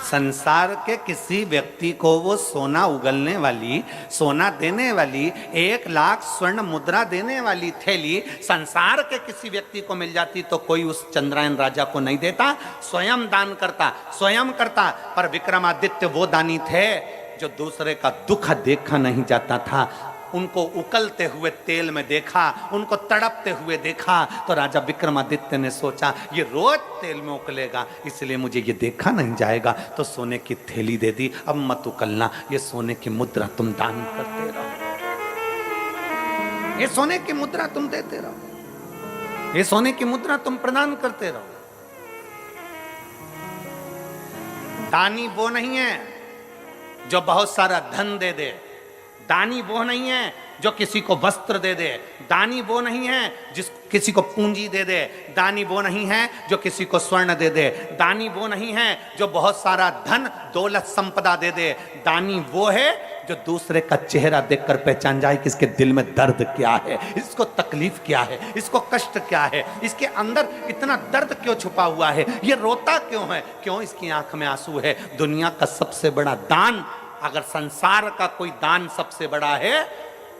संसार के किसी व्यक्ति को वो सोना उगलने वाली, सोना देने वाली, 1 लाख स्वर्ण मुद्रा देने वाली थैली संसार के किसी व्यक्ति को मिल जाती तो कोई उस चंद्रायन राजा को नहीं देता, स्वयं दान करता, स्वयं करता। पर विक्रमादित्य वो दानी थे जो दूसरे का दुख देखा नहीं जाता था। उनको उकलते हुए तेल में देखा, उनको तड़पते हुए देखा, तो राजा विक्रमादित्य ने सोचा ये रोज तेल में उकलेगा, इसलिए मुझे ये देखा नहीं जाएगा, तो सोने की थैली दे दी। अब मत उकलना, ये सोने की मुद्रा तुम दान करते रहो, ये सोने की मुद्रा तुम देते रहो, ये सोने की मुद्रा तुम प्रदान करते रहो। दानी वो नहीं है जो बहुत सारा धन दे दे, दानी वो नहीं है जो किसी को वस्त्र दे दे, दानी वो नहीं है जिस किसी को पूंजी दे दे, दानी वो नहीं है जो किसी को स्वर्ण दे दे, दानी वो नहीं है जो बहुत सारा धन दौलत संपदा दे दे। दानी वो है जो दूसरे का चेहरा देखकर पहचान जाए कि इसके दिल में दर्द क्या है, इसको तकलीफ क्या है, इसको कष्ट क्या है, इसके अंदर इतना दर्द क्यों छुपा हुआ है, ये रोता क्यों है, क्यों इसकी आंख में आंसू है। दुनिया का सबसे बड़ा दान, अगर संसार का कोई दान सबसे बड़ा है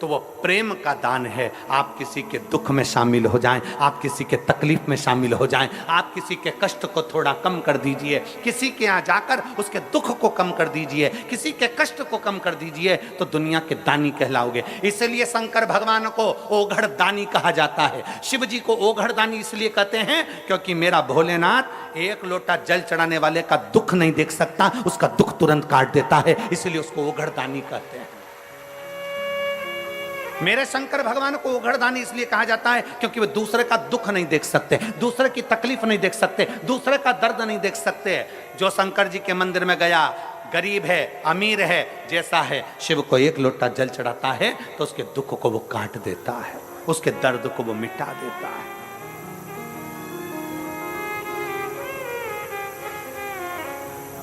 तो वो प्रेम का दान है। आप किसी के दुख में शामिल हो जाएं, आप किसी के तकलीफ में शामिल हो जाएं, आप किसी के कष्ट को थोड़ा कम कर दीजिए, किसी के यहाँ जाकर उसके दुख को कम कर दीजिए, किसी के कष्ट को कम कर दीजिए, तो दुनिया के दानी कहलाओगे। इसलिए शंकर भगवान को ओघड़ दानी कहा जाता है। शिव जी को ओघड़ दानी इसलिए कहते हैं क्योंकि मेरा भोलेनाथ 1 लोटा जल चढ़ाने वाले का दुख नहीं देख सकता, उसका दुख तुरंत काट देता है, इसलिए उसको ओघड़ दानी कहते हैं। मेरे शंकर भगवान को ओघड़दानी इसलिए कहा जाता है क्योंकि वे दूसरे का दुख नहीं देख सकते, दूसरे की तकलीफ नहीं देख सकते, दूसरे का दर्द नहीं देख सकते। जो शंकर जी के मंदिर में गया, गरीब है, अमीर है, जैसा है, शिव को 1 लोटा जल चढ़ाता है तो उसके दुख को वो काट देता है, उसके दर्द को वो मिटा देता है।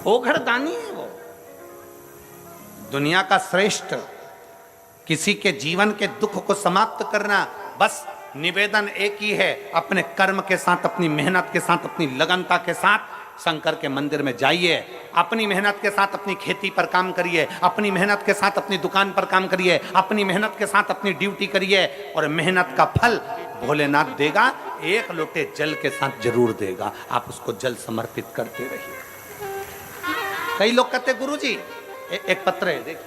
ओघड़दानी है वो, दुनिया का श्रेष्ठ। किसी के जीवन के दुख को समाप्त करना, बस निवेदन एक ही है, अपने कर्म के साथ, अपनी मेहनत के साथ, अपनी लगनता के साथ शंकर के मंदिर में जाइए, अपनी मेहनत के साथ अपनी खेती पर काम करिए, अपनी मेहनत के साथ अपनी दुकान पर काम करिए, अपनी मेहनत के साथ अपनी ड्यूटी करिए, और मेहनत का फल भोलेनाथ देगा, 1 लोटे जल के साथ जरूर देगा। आप उसको जल समर्पित करते रहिए। कई लोग कहते गुरुजी एक पत्र है, देखिए,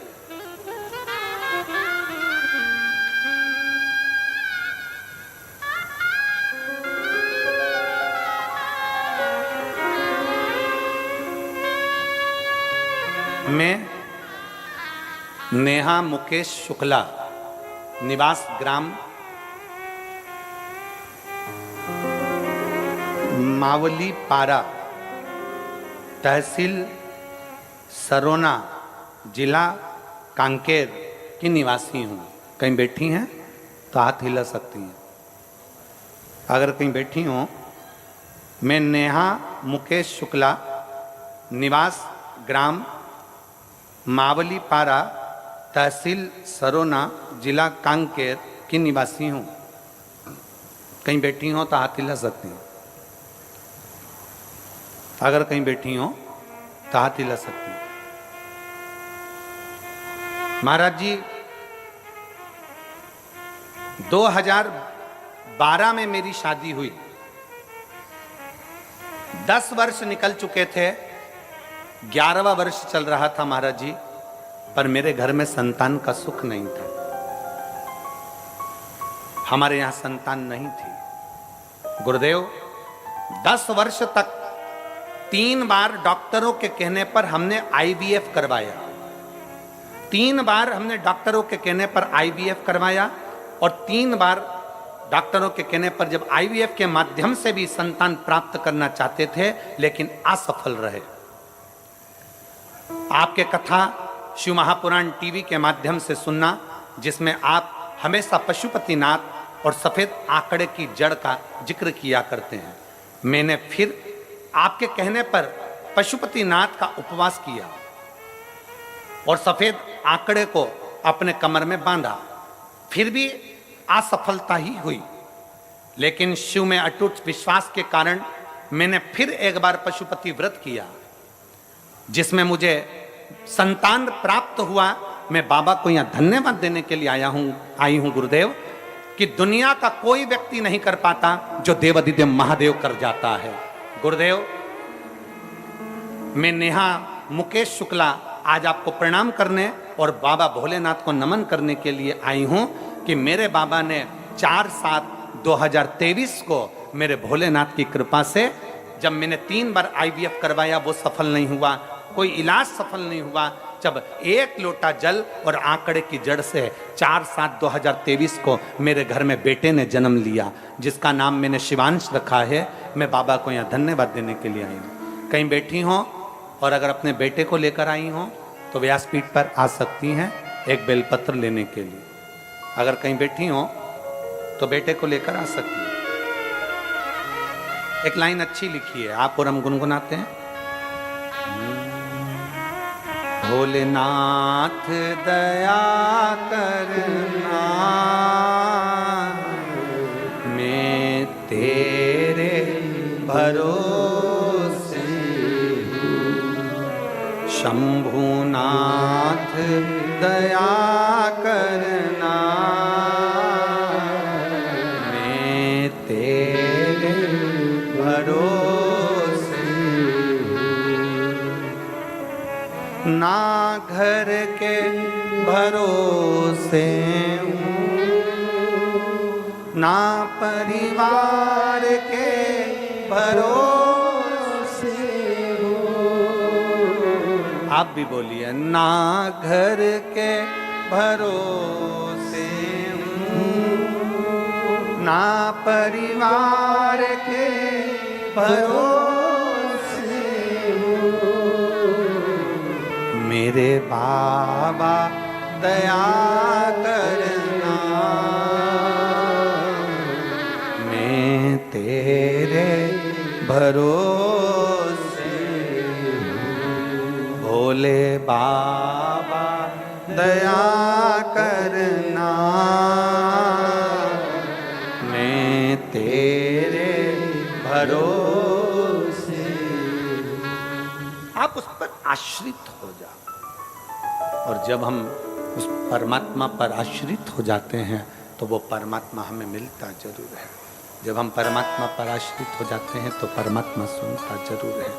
मैं नेहा मुकेश शुक्ला, निवास ग्राम मावली पारा, तहसील सरोना, जिला कांकेर की निवासी हूँ। कहीं बैठी हैं तो हाथ हिला सकती हैं। अगर कहीं बैठी हो, मैं नेहा मुकेश शुक्ला, निवास ग्राम मावली पारा, तहसील सरोना, जिला कांकेर की निवासी हूँ। कहीं बैठी हो तो हाथ हिला सकती हैं। अगर कहीं बैठी हो तो हाथ हिला सकती हैं। महाराज जी, 2012 में मेरी शादी हुई, 10 वर्ष निकल चुके थे, 11वां वर्ष चल रहा था महाराज जी, पर मेरे घर में संतान का सुख नहीं था। हमारे यहां संतान नहीं थी। गुरुदेव, 10 वर्ष तक 3 बार डॉक्टरों के कहने पर हमने IVF करवाया, 3 बार हमने डॉक्टरों के कहने पर IVF करवाया, और 3 बार डॉक्टरों के कहने पर जब आईवीएफ के माध्यम से भी संतान प्राप्त करना चाहते थे, लेकिन असफल रहे। आपके कथा शिव महापुराण टीवी के माध्यम से सुनना, जिसमें आप हमेशा पशुपतिनाथ और सफेद आंकड़े की जड़ का जिक्र किया करते हैं। मैंने फिर आपके कहने पर पशुपतिनाथ का उपवास किया और सफेद आंकड़े को अपने कमर में बांधा, फिर भी असफलता ही हुई। लेकिन शिव में अटूट विश्वास के कारण मैंने फिर एक बार पशुपति व्रत किया, जिसमें मुझे संतान प्राप्त हुआ। मैं बाबा को यहां धन्यवाद देने के लिए आई हूं गुरुदेव, कि दुनिया का कोई व्यक्ति नहीं कर पाता जो देवाधिदेव महादेव कर जाता है। गुरुदेव, मैं नेहा मुकेश शुक्ला आज आपको प्रणाम करने और बाबा भोलेनाथ को नमन करने के लिए आई हूं कि मेरे बाबा ने 4/7/2023 को मेरे भोलेनाथ की कृपा से, जब मैंने 3 बार आईवीएफ करवाया वो सफल नहीं हुआ, कोई इलाज सफल नहीं हुआ, जब 1 लोटा जल और आंकड़े की जड़ से 4/7/2023 को मेरे घर में बेटे ने जन्म लिया, जिसका नाम मैंने शिवांश रखा है। मैं बाबा को यहाँ धन्यवाद देने के लिए आई हूँ। कहीं बैठी हों और अगर अपने बेटे को लेकर आई हों तो व्यासपीठ पर आ सकती हैं एक बेलपत्र लेने के लिए। अगर कहीं बैठी हों तो बेटे को लेकर आ सकती हैं। एक लाइन अच्छी लिखी है, आप और हम गुनगुनाते हैं। भोलेनाथ दया करना, मैं तेरे भरोसे हूँ। शंभुनाथ दया करना, मैं तेरे भरोसे हूँ। ना घर के भरोसे हूँ, ना परिवार के भरोसे हूँ। आप भी बोलिए, ना घर के भरोसे हूँ, ना परिवार के भरोसे हूँ। मेरे बाबा दया करना, मैं तेरे भरोसे हूँ। भोले बाबा दया करना, मैं तेरे भरोसे। आप उस पर आश्रित हो जाओ, और जब हम उस परमात्मा पर आश्रित हो जाते हैं तो वो परमात्मा हमें मिलता जरूर है। जब हम परमात्मा पर आश्रित हो जाते हैं तो परमात्मा सुनता जरूर है।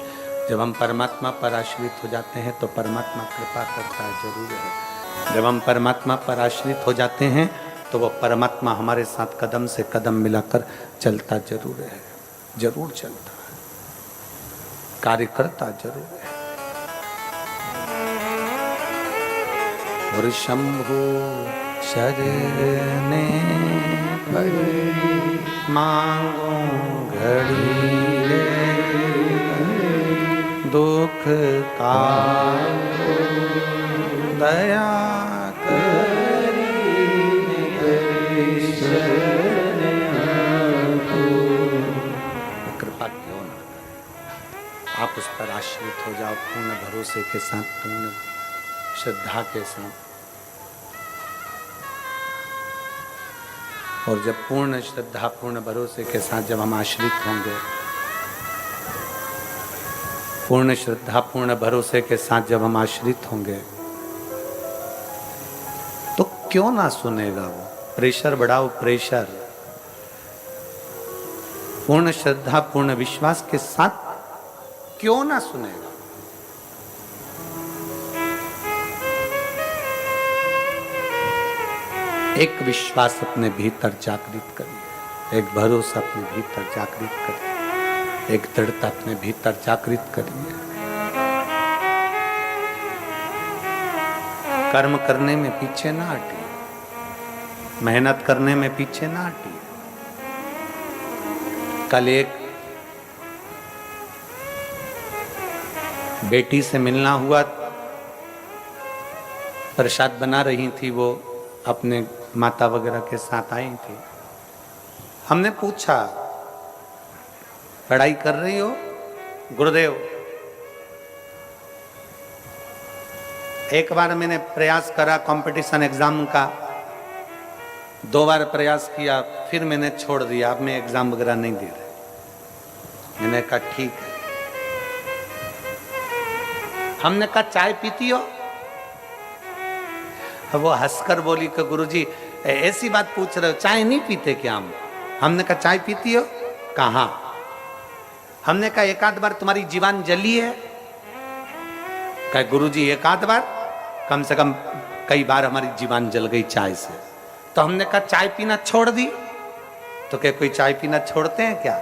जब हम परमात्मा पर आश्रित हो जाते हैं तो परमात्मा कृपा करता जरूर है। जब हम परमात्मा पर आश्रित हो जाते हैं तो वो परमात्मा हमारे साथ कदम से कदम मिलाकर चलता जरूर है, जरूर चलता है, कार्य करता जरूर है। और शंभु शरणे पड़ी, मांगो घड़ी ले, दुख का दया करी, कृपा क्यों ना करे। आप उस पर आश्रित हो जाओ पूर्ण भरोसे के साथ, पूर्ण श्रद्धा के साथ। और जब पूर्ण श्रद्धा पूर्ण भरोसे के साथ जब हम आश्रित होंगे, पूर्ण श्रद्धा पूर्ण भरोसे के साथ जब हम आश्रित होंगे, तो क्यों ना सुनेगा वो। प्रेशर बढ़ाओ, प्रेशर। पूर्ण श्रद्धा पूर्ण विश्वास के साथ क्यों ना सुनेगा। एक विश्वास अपने भीतर जागृत करिए, एक भरोसा अपने भीतर जागृत करिए, एक दृढ़ता अपने भीतर जागृत करिए। कर्म करने में पीछे ना हटिए, मेहनत करने में पीछे ना हटिए। कल एक बेटी से मिलना हुआ, प्रसाद बना रही थी, वो अपने माता वगैरह के साथ आई थी। हमने पूछा पढ़ाई कर रही हो? गुरुदेव, एक बार मैंने प्रयास करा कंपटीशन एग्जाम का, 2 बार प्रयास किया, फिर मैंने छोड़ दिया, अब मैं एग्जाम वगैरह नहीं दे रहा। मैंने कहा ठीक है। हमने कहा चाय पीती हो? वो हंसकर बोली कि गुरुजी ऐसी बात पूछ रहे हो, चाय नहीं पीते क्या हम? हमने कहा चाय पीती हो? कहाँ? हमने कहा एक आध बार तुम्हारी जीवान जली है? कहा गुरुजी एक आध बार, कम से कम कई बार हमारी जीवान जल गई चाय से। तो हमने कहा चाय पीना छोड़ दी? तो क्या कोई चाय पीना छोड़ते हैं क्या?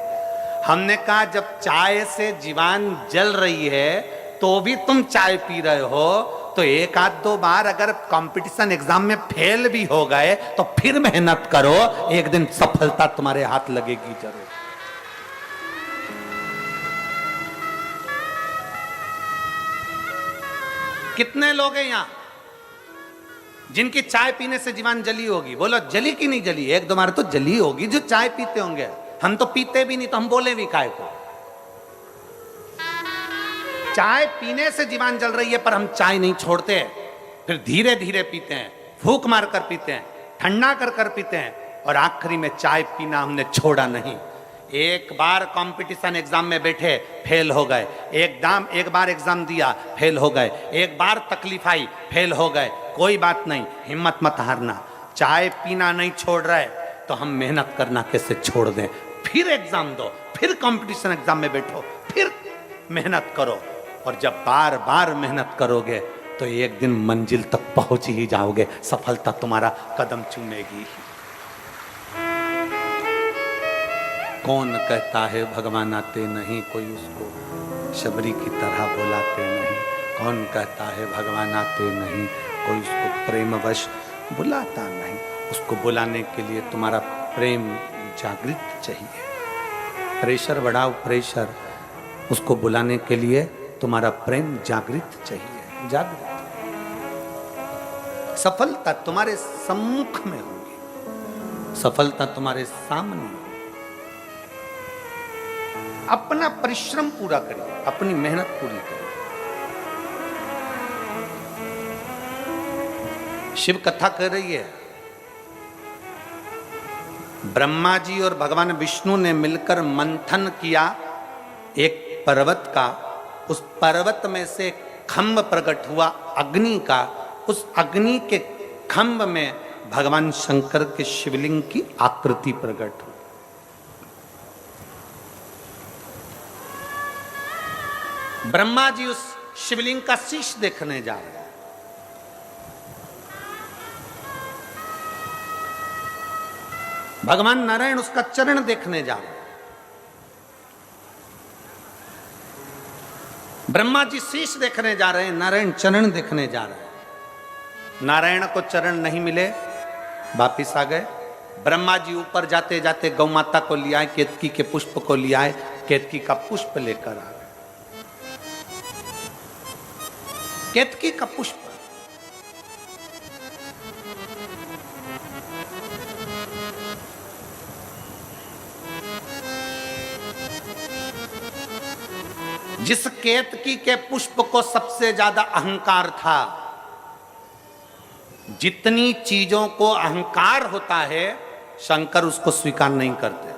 हमने कहा जब चाय से जीवान जल रही है तो भी तुम चाय पी रहे हो, तो एक आध 2 बार अगर कंपटीशन एग्जाम में फेल भी हो गए तो फिर मेहनत करो, एक दिन सफलता तुम्हारे हाथ लगेगी जरूर। कितने लोग हैं यहां जिनकी चाय पीने से जीवान जली होगी? बोलो जली कि नहीं जली? 1-2 बार तो जली होगी जो चाय पीते होंगे। हम तो पीते भी नहीं, तो हम बोले भी काहे को? चाय पीने से जीवान जल रही है पर हम चाय नहीं छोड़ते, फिर धीरे धीरे पीते हैं, फूंक मार कर पीते हैं, ठंडा कर कर पीते हैं, और आखिरी में चाय पीना हमने छोड़ा नहीं। एक बार कंपटीशन एग्जाम में बैठे, फेल हो गए, एक बार एग्जाम दिया, फेल हो गए, एक बार तकलीफ आई, फेल हो गए, कोई बात नहीं, हिम्मत मत हारना। चाय पीना नहीं छोड़ रहे तो हम मेहनत करना कैसे छोड़ दें? फिर एग्जाम दो, फिर कंपटीशन एग्जाम में बैठो, फिर मेहनत करो, और जब बार बार मेहनत करोगे तो एक दिन मंजिल तक पहुंच ही जाओगे, सफलता तुम्हारा कदम चूमेगी। कौन कहता है भगवान आते नहीं, कोई उसको शबरी की तरह बुलाते नहीं। कौन कहता है भगवान आते नहीं, कोई उसको प्रेमवश बुलाता नहीं। उसको बुलाने के लिए तुम्हारा प्रेम जागृत चाहिए। प्रेशर बढ़ाओ, प्रेशर, उसको बुलाने के लिए तुम्हारा प्रेम जागृत चाहिए, जागृत। सफलता तुम्हारे सम्मुख में होगी, सफलता तुम्हारे सामने होगी। अपना परिश्रम पूरा करिए, अपनी मेहनत पूरी करिए। शिव कथा कर रही है, ब्रह्मा जी और भगवान विष्णु ने मिलकर मंथन किया एक पर्वत का। उस पर्वत में से खंभ प्रकट हुआ अग्नि का। उस अग्नि के खंभ में भगवान शंकर के शिवलिंग की आकृति प्रकट हुई। ब्रह्मा जी उस शिवलिंग का शीश देखने जा रहे हैं। भगवान नारायण उसका चरण देखने जा रहे हैं। ब्रह्मा जी शीश देखने जा रहे हैं, नारायण चरण देखने जा रहे हैं। नारायण को चरण नहीं मिले, वापिस आ गए। ब्रह्मा जी ऊपर जाते जाते गौ माता को ले आए, केतकी के पुष्प को ले आए, केतकी का पुष्प लेकर आ गए। केतकी का पुष्प जिस केतकी के पुष्प को सबसे ज्यादा अहंकार था, जितनी चीजों को अहंकार होता है शंकर उसको स्वीकार नहीं करते,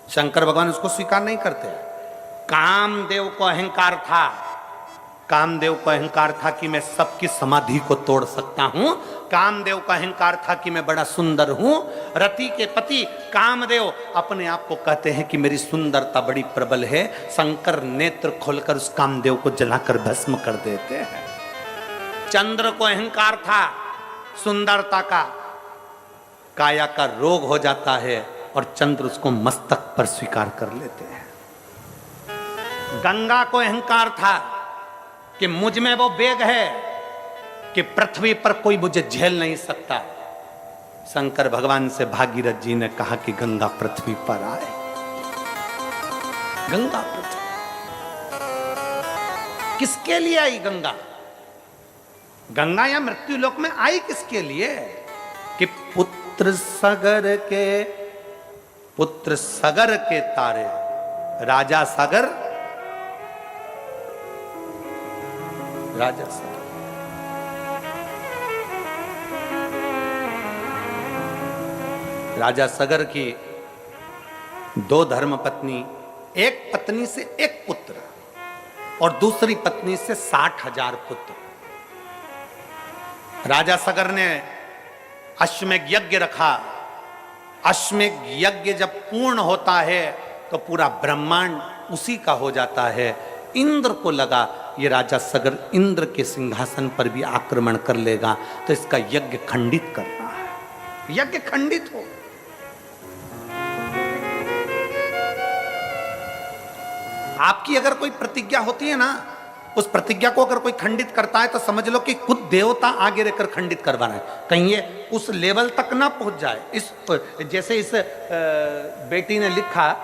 शंकर भगवान उसको स्वीकार नहीं करते। कामदेव को अहंकार था, कामदेव को अहंकार था कि मैं सबकी समाधि को तोड़ सकता हूं। कामदेव का अहंकार था कि मैं बड़ा सुंदर हूं। रति के पति कामदेव अपने आप को कहते हैं कि मेरी सुंदरता बड़ी प्रबल है। शंकर नेत्र खोलकर उस कामदेव को जलाकर भस्म कर देते हैं। चंद्र को अहंकार था सुंदरता का, काया का रोग हो जाता है और चंद्र उसको मस्तक पर स्वीकार कर लेते हैं। गंगा को अहंकार था कि मुझ में वो वेग है कि पृथ्वी पर कोई मुझे झेल नहीं सकता। शंकर भगवान से भागीरथ जी ने कहा कि गंगा पृथ्वी पर आए। गंगा पृथ्वी किसके लिए आई गंगा? गंगा या मृत्यु लोक में आई किसके लिए? कि पुत्र सगर के तारे, राजा सागर, राजा सगर की दो धर्म पत्नी, एक पत्नी से एक पुत्र और दूसरी पत्नी से 60,000 पुत्र। राजा सगर ने अश्वमेध यज्ञ रखा। अश्वमेध यज्ञ जब पूर्ण होता है तो पूरा ब्रह्मांड उसी का हो जाता है। इंद्र को लगा ये राजा सगर इंद्र के सिंहासन पर भी आक्रमण कर लेगा, तो इसका यज्ञ खंडित करना है। यज्ञ खंडित हो। आपकी अगर कोई प्रतिज्ञा होती है ना, उस प्रतिज्ञा को अगर कोई खंडित करता है तो समझ लो कि खुद देवता आगे रहकर खंडित करवा रहे हैं, कहीं ये उस लेवल तक ना पहुंच जाए। इस जैसे इस बेटी ने लिखा,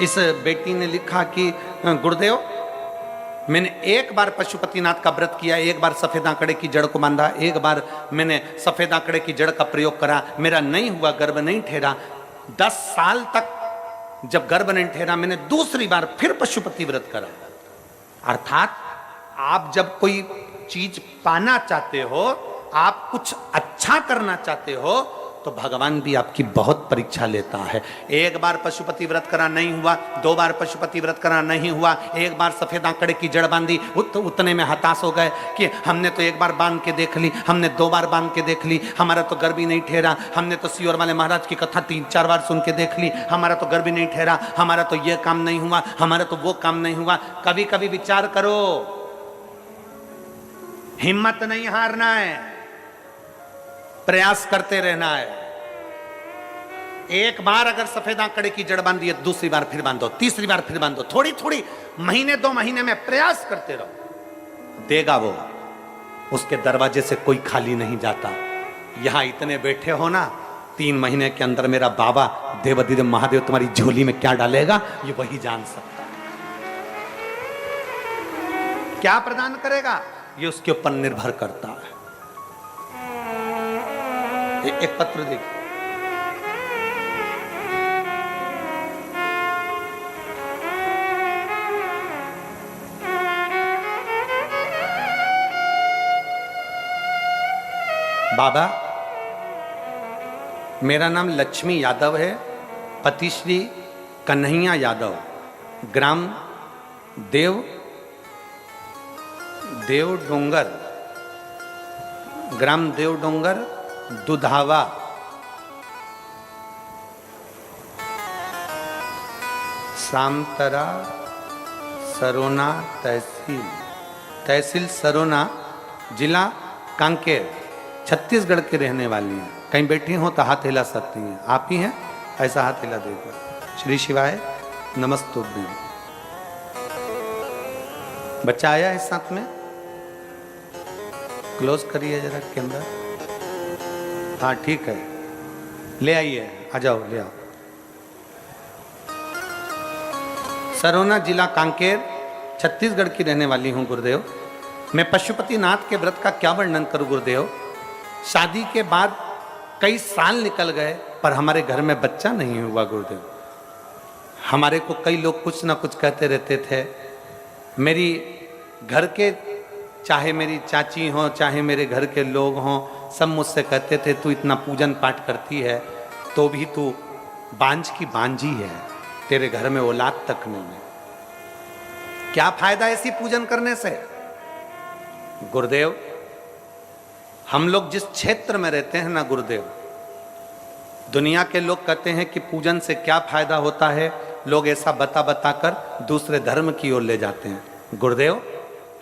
इस बेटी ने लिखा कि गुरुदेव मैंने एक बार पशुपतिनाथ का व्रत किया, एक बार सफेद आंकड़े की जड़ को बांधा, एक बार मैंने सफेद आंकड़े की जड़ का प्रयोग करा, मेरा नहीं हुआ, गर्भ नहीं ठहरा। 10 साल तक जब गर्भ नहीं ठहरा, मैंने दूसरी बार फिर पशुपति व्रत करा। अर्थात आप जब कोई चीज पाना चाहते हो, आप कुछ अच्छा करना चाहते हो, तो भगवान भी आपकी बहुत परीक्षा लेता है। एक बार पशुपति व्रत करा नहीं हुआ, 2 बार पशुपति व्रत करा नहीं हुआ, एक बार सफेद आंकड़े की जड़ बांधी, उतने में हताश हो गए कि हमने तो एक बार बांध के देख ली, हमने 2 बार बांध के देख ली, हमारा तो गर्भ ही नहीं ठहरा, हमने तो सियोर वाले महाराज की कथा 3-4 बार सुन के देख ली, हमारा तो गर्भ ही नहीं ठहरा, हमारा तो ये काम नहीं हुआ, हमारा तो वो काम नहीं हुआ। कभी कभी विचार करो, हिम्मत नहीं हारना है, प्रयास करते रहना है। एक बार अगर सफेद आंकड़े की जड़ बांधी है, दूसरी बार फिर बांधो, तीसरी बार फिर बांधो, थोड़ी थोड़ी महीने 2 महीने में प्रयास करते रहो, देगा वो। उसके दरवाजे से कोई खाली नहीं जाता। यहां इतने बैठे हो ना, 3 महीने के अंदर मेरा बाबा देवाधिदेव महादेव तुम्हारी झोली में क्या डालेगा ये वही जान सकता है। क्या प्रदान करेगा ये उसके ऊपर निर्भर करता है। एक पत्र देखिए, बाबा मेरा नाम लक्ष्मी यादव है, पति श्री कन्हैया यादव, ग्राम देव डोंगर दुधावा, सामतरा, सरोना तहसील सरोना, जिला कांकेर, छत्तीसगढ़ के रहने वाली हैं। कहीं बैठी हो तो हाथ हिला सकती हैं। आप ही हैं, ऐसा हाथ हिला देगा। श्री शिवाय नमस्तुभ्यं। बच्चा आया है साथ में, क्लोज करिए जरा कैमरा। हाँ ठीक है, ले आइए, आ जाओ, ले आओ। सरोना जिला कांकेर, छत्तीसगढ़ की रहने वाली हूँ गुरुदेव। मैं पशुपतिनाथ के व्रत का क्या वर्णन करूँ गुरुदेव। शादी के बाद कई साल निकल गए पर हमारे घर में बच्चा नहीं हुआ गुरुदेव। हमारे को कई लोग कुछ ना कुछ कहते रहते थे। मेरी घर के, चाहे मेरी चाची हो, चाहे मेरे घर के लोग हों, सब मुझसे कहते थे तू इतना पूजन पाठ करती है तो भी तू बांझ की बांझी है, तेरे घर में औलाद तक नहीं है। क्या फायदा ऐसी पूजन करने से गुरुदेव। हम लोग जिस क्षेत्र में रहते हैं ना गुरुदेव, दुनिया के लोग कहते हैं कि पूजन से क्या फायदा होता है, लोग ऐसा बता बता कर दूसरे धर्म की ओर ले जाते हैं। गुरुदेव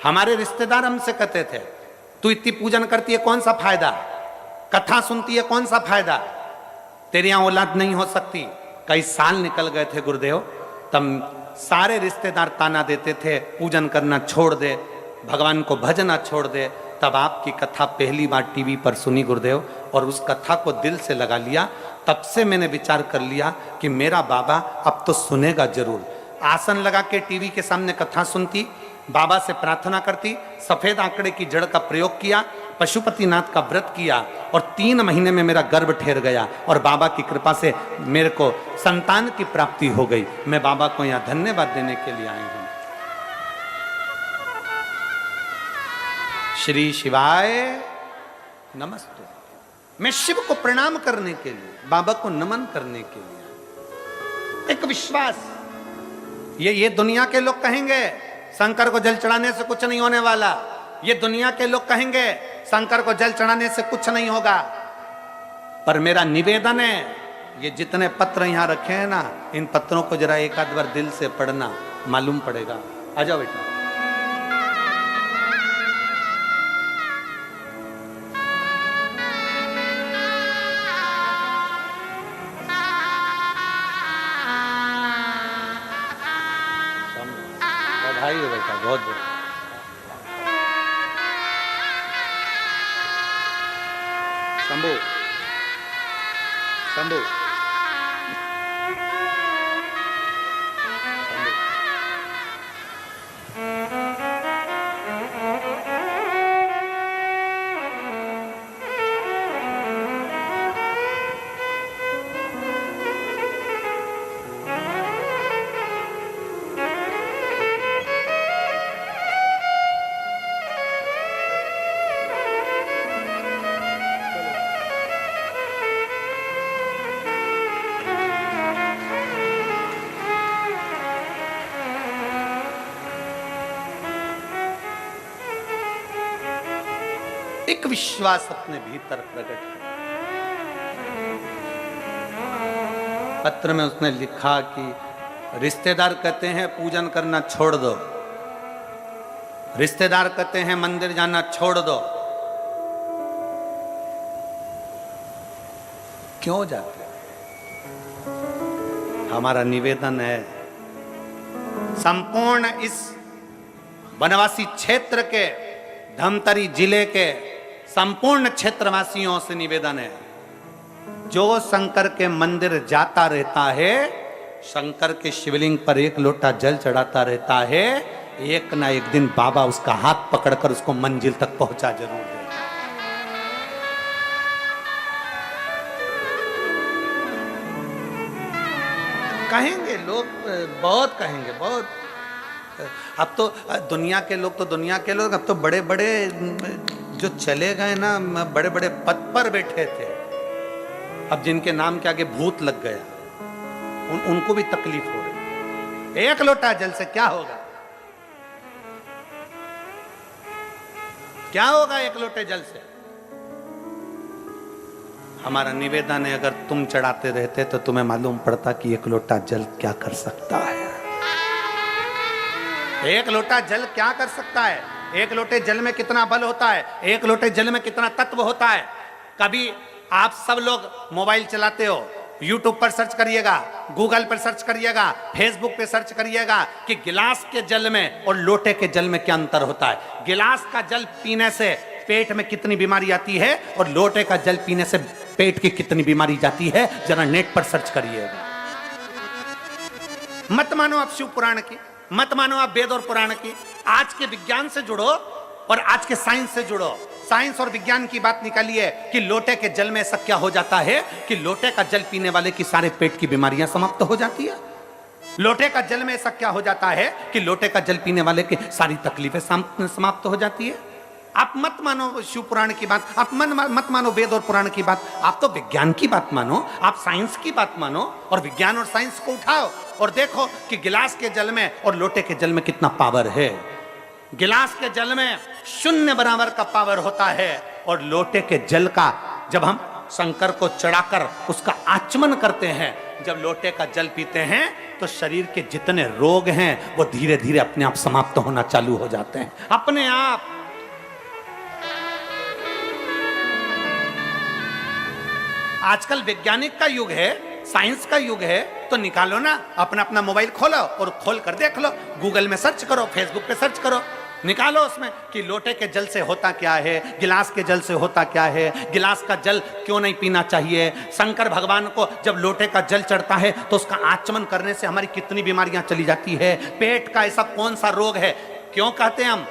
हमारे रिश्तेदार हमसे कहते थे तू इतनी पूजन करती है कौन सा फायदा, कथा सुनती है कौन सा फायदा, तेरे यहां औलाद नहीं हो सकती। कई साल निकल गए थे गुरुदेव, तब सारे रिश्तेदार ताना देते थे पूजन करना छोड़ दे, भगवान को भजना छोड़ दे। तब आपकी कथा पहली बार टीवी पर सुनी गुरुदेव और उस कथा को दिल से लगा लिया तब से मैंने विचार कर लिया कि मेरा बाबा अब तो सुनेगा जरूर। आसन लगा के टीवी के सामने कथा सुनती, बाबा से प्रार्थना करती, सफेद आंकड़े की जड़ का प्रयोग किया, पशुपतिनाथ का व्रत किया और 3 महीने में मेरा गर्भ ठहर गया और बाबा की कृपा से मेरे को संतान की प्राप्ति हो गई। मैं बाबा को यहाँ धन्यवाद देने के लिए आया हूं। श्री शिवाय नमस्ते। मैं शिव को प्रणाम करने के लिए, बाबा को नमन करने के लिए। एक विश्वास, ये दुनिया के लोग कहेंगे शंकर को जल चढ़ाने से कुछ नहीं होने वाला, ये दुनिया के लोग कहेंगे शंकर को जल चढ़ाने से कुछ नहीं होगा, पर मेरा निवेदन है, ये जितने पत्र यहां रखे हैं ना, इन पत्रों को जरा एक आध बार दिल से पढ़ना, मालूम पड़ेगा। आ जाओ बेटा। बधाई हो बेटा, बहुत बहुत। शंभू शंभू एक विश्वास अपने भीतर प्रकट किया। पत्र में उसने लिखा कि रिश्तेदार कहते हैं पूजन करना छोड़ दो, रिश्तेदार कहते हैं मंदिर जाना छोड़ दो, क्यों जाते? हमारा निवेदन है संपूर्ण इस वनवासी क्षेत्र के, धमतरी जिले के संपूर्ण क्षेत्रवासियों से निवेदन है, जो शंकर के मंदिर जाता रहता है, शंकर के शिवलिंग पर 1 लोटा जल चढ़ाता रहता है, एक ना एक दिन बाबा उसका हाथ पकड़कर उसको मंजिल तक पहुंचा जरूर देगा। कहेंगे लोग, बहुत कहेंगे, बहुत। अब तो दुनिया के लोग अब तो बड़े बड़े जो चले गए ना, बड़े बड़े पद पर बैठे थे, अब जिनके नाम के आगे भूत लग गया, उनको भी तकलीफ हो रही। 1 लोटा जल से क्या होगा? क्या होगा 1 लोटे जल से? हमारा निवेदन है, अगर तुम चढ़ाते रहते तो तुम्हें मालूम पड़ता कि 1 लोटा जल क्या कर सकता है। 1 लोटा जल क्या कर सकता है? 1 लोटे जल में कितना बल होता है, 1 लोटे जल में कितना तत्व होता है। कभी आप सब लोग मोबाइल चलाते हो, यूट्यूब पर सर्च करिएगा, गूगल पर सर्च करिएगा, फेसबुक पे सर्च करिएगा कि गिलास के जल में और लोटे के जल में क्या अंतर होता है। गिलास का जल पीने से पेट में कितनी बीमारी आती है और लोटे का जल पीने से पेट की कितनी बीमारी जाती है, जरा नेट पर सर्च करिएगा। मत मानो आप शिव पुराण की, मत मानो आप वेद और पुराण की, आज के विज्ञान से जुड़ो और आज के साइंस से जुड़ो। साइंस और विज्ञान की बात निकालिए कि लोटे के जल में ऐसा क्या हो जाता है कि लोटे का जल पीने वाले की सारे पेट की बीमारियां समाप्त हो जाती है। लोटे का जल में ऐसा क्या हो जाता है कि लोटे का जल पीने वाले की सारी तकलीफें समाप्त हो जाती है। आप मत मानो शिव पुराण की बात, आप मत मानो वेद और पुराण की बात, आप तो विज्ञान की बात मानो, आप साइंस की बात मानो और विज्ञान और साइंस को उठाओ और देखो कि गिलास के जल में और लोटे के जल में कितना पावर है। गिलास के जल में 0 बराबर का पावर होता है और लोटे के जल का, जब हम शंकर को चढ़ाकर उसका आचमन करते हैं, जब लोटे का जल पीते हैं तो शरीर के जितने रोग हैं वो धीरे धीरे अपने आप समाप्त होना चालू हो जाते हैं, अपने आप। आजकल वैज्ञानिक का युग है, साइंस का युग है, तो निकालो ना अपना अपना मोबाइल खोलो और खोल कर देख लो, गूगल में सर्च करो, फेसबुक पे सर्च करो, निकालो उसमें कि लोटे के जल से होता क्या है, गिलास के जल से होता क्या है, गिलास का जल क्यों नहीं पीना चाहिए। शंकर भगवान को जब लोटे का जल चढ़ता है तो उसका आचमन करने से हमारी कितनी बीमारियां चली जाती है। पेट का ऐसा कौन सा रोग है, क्यों कहते हैं हम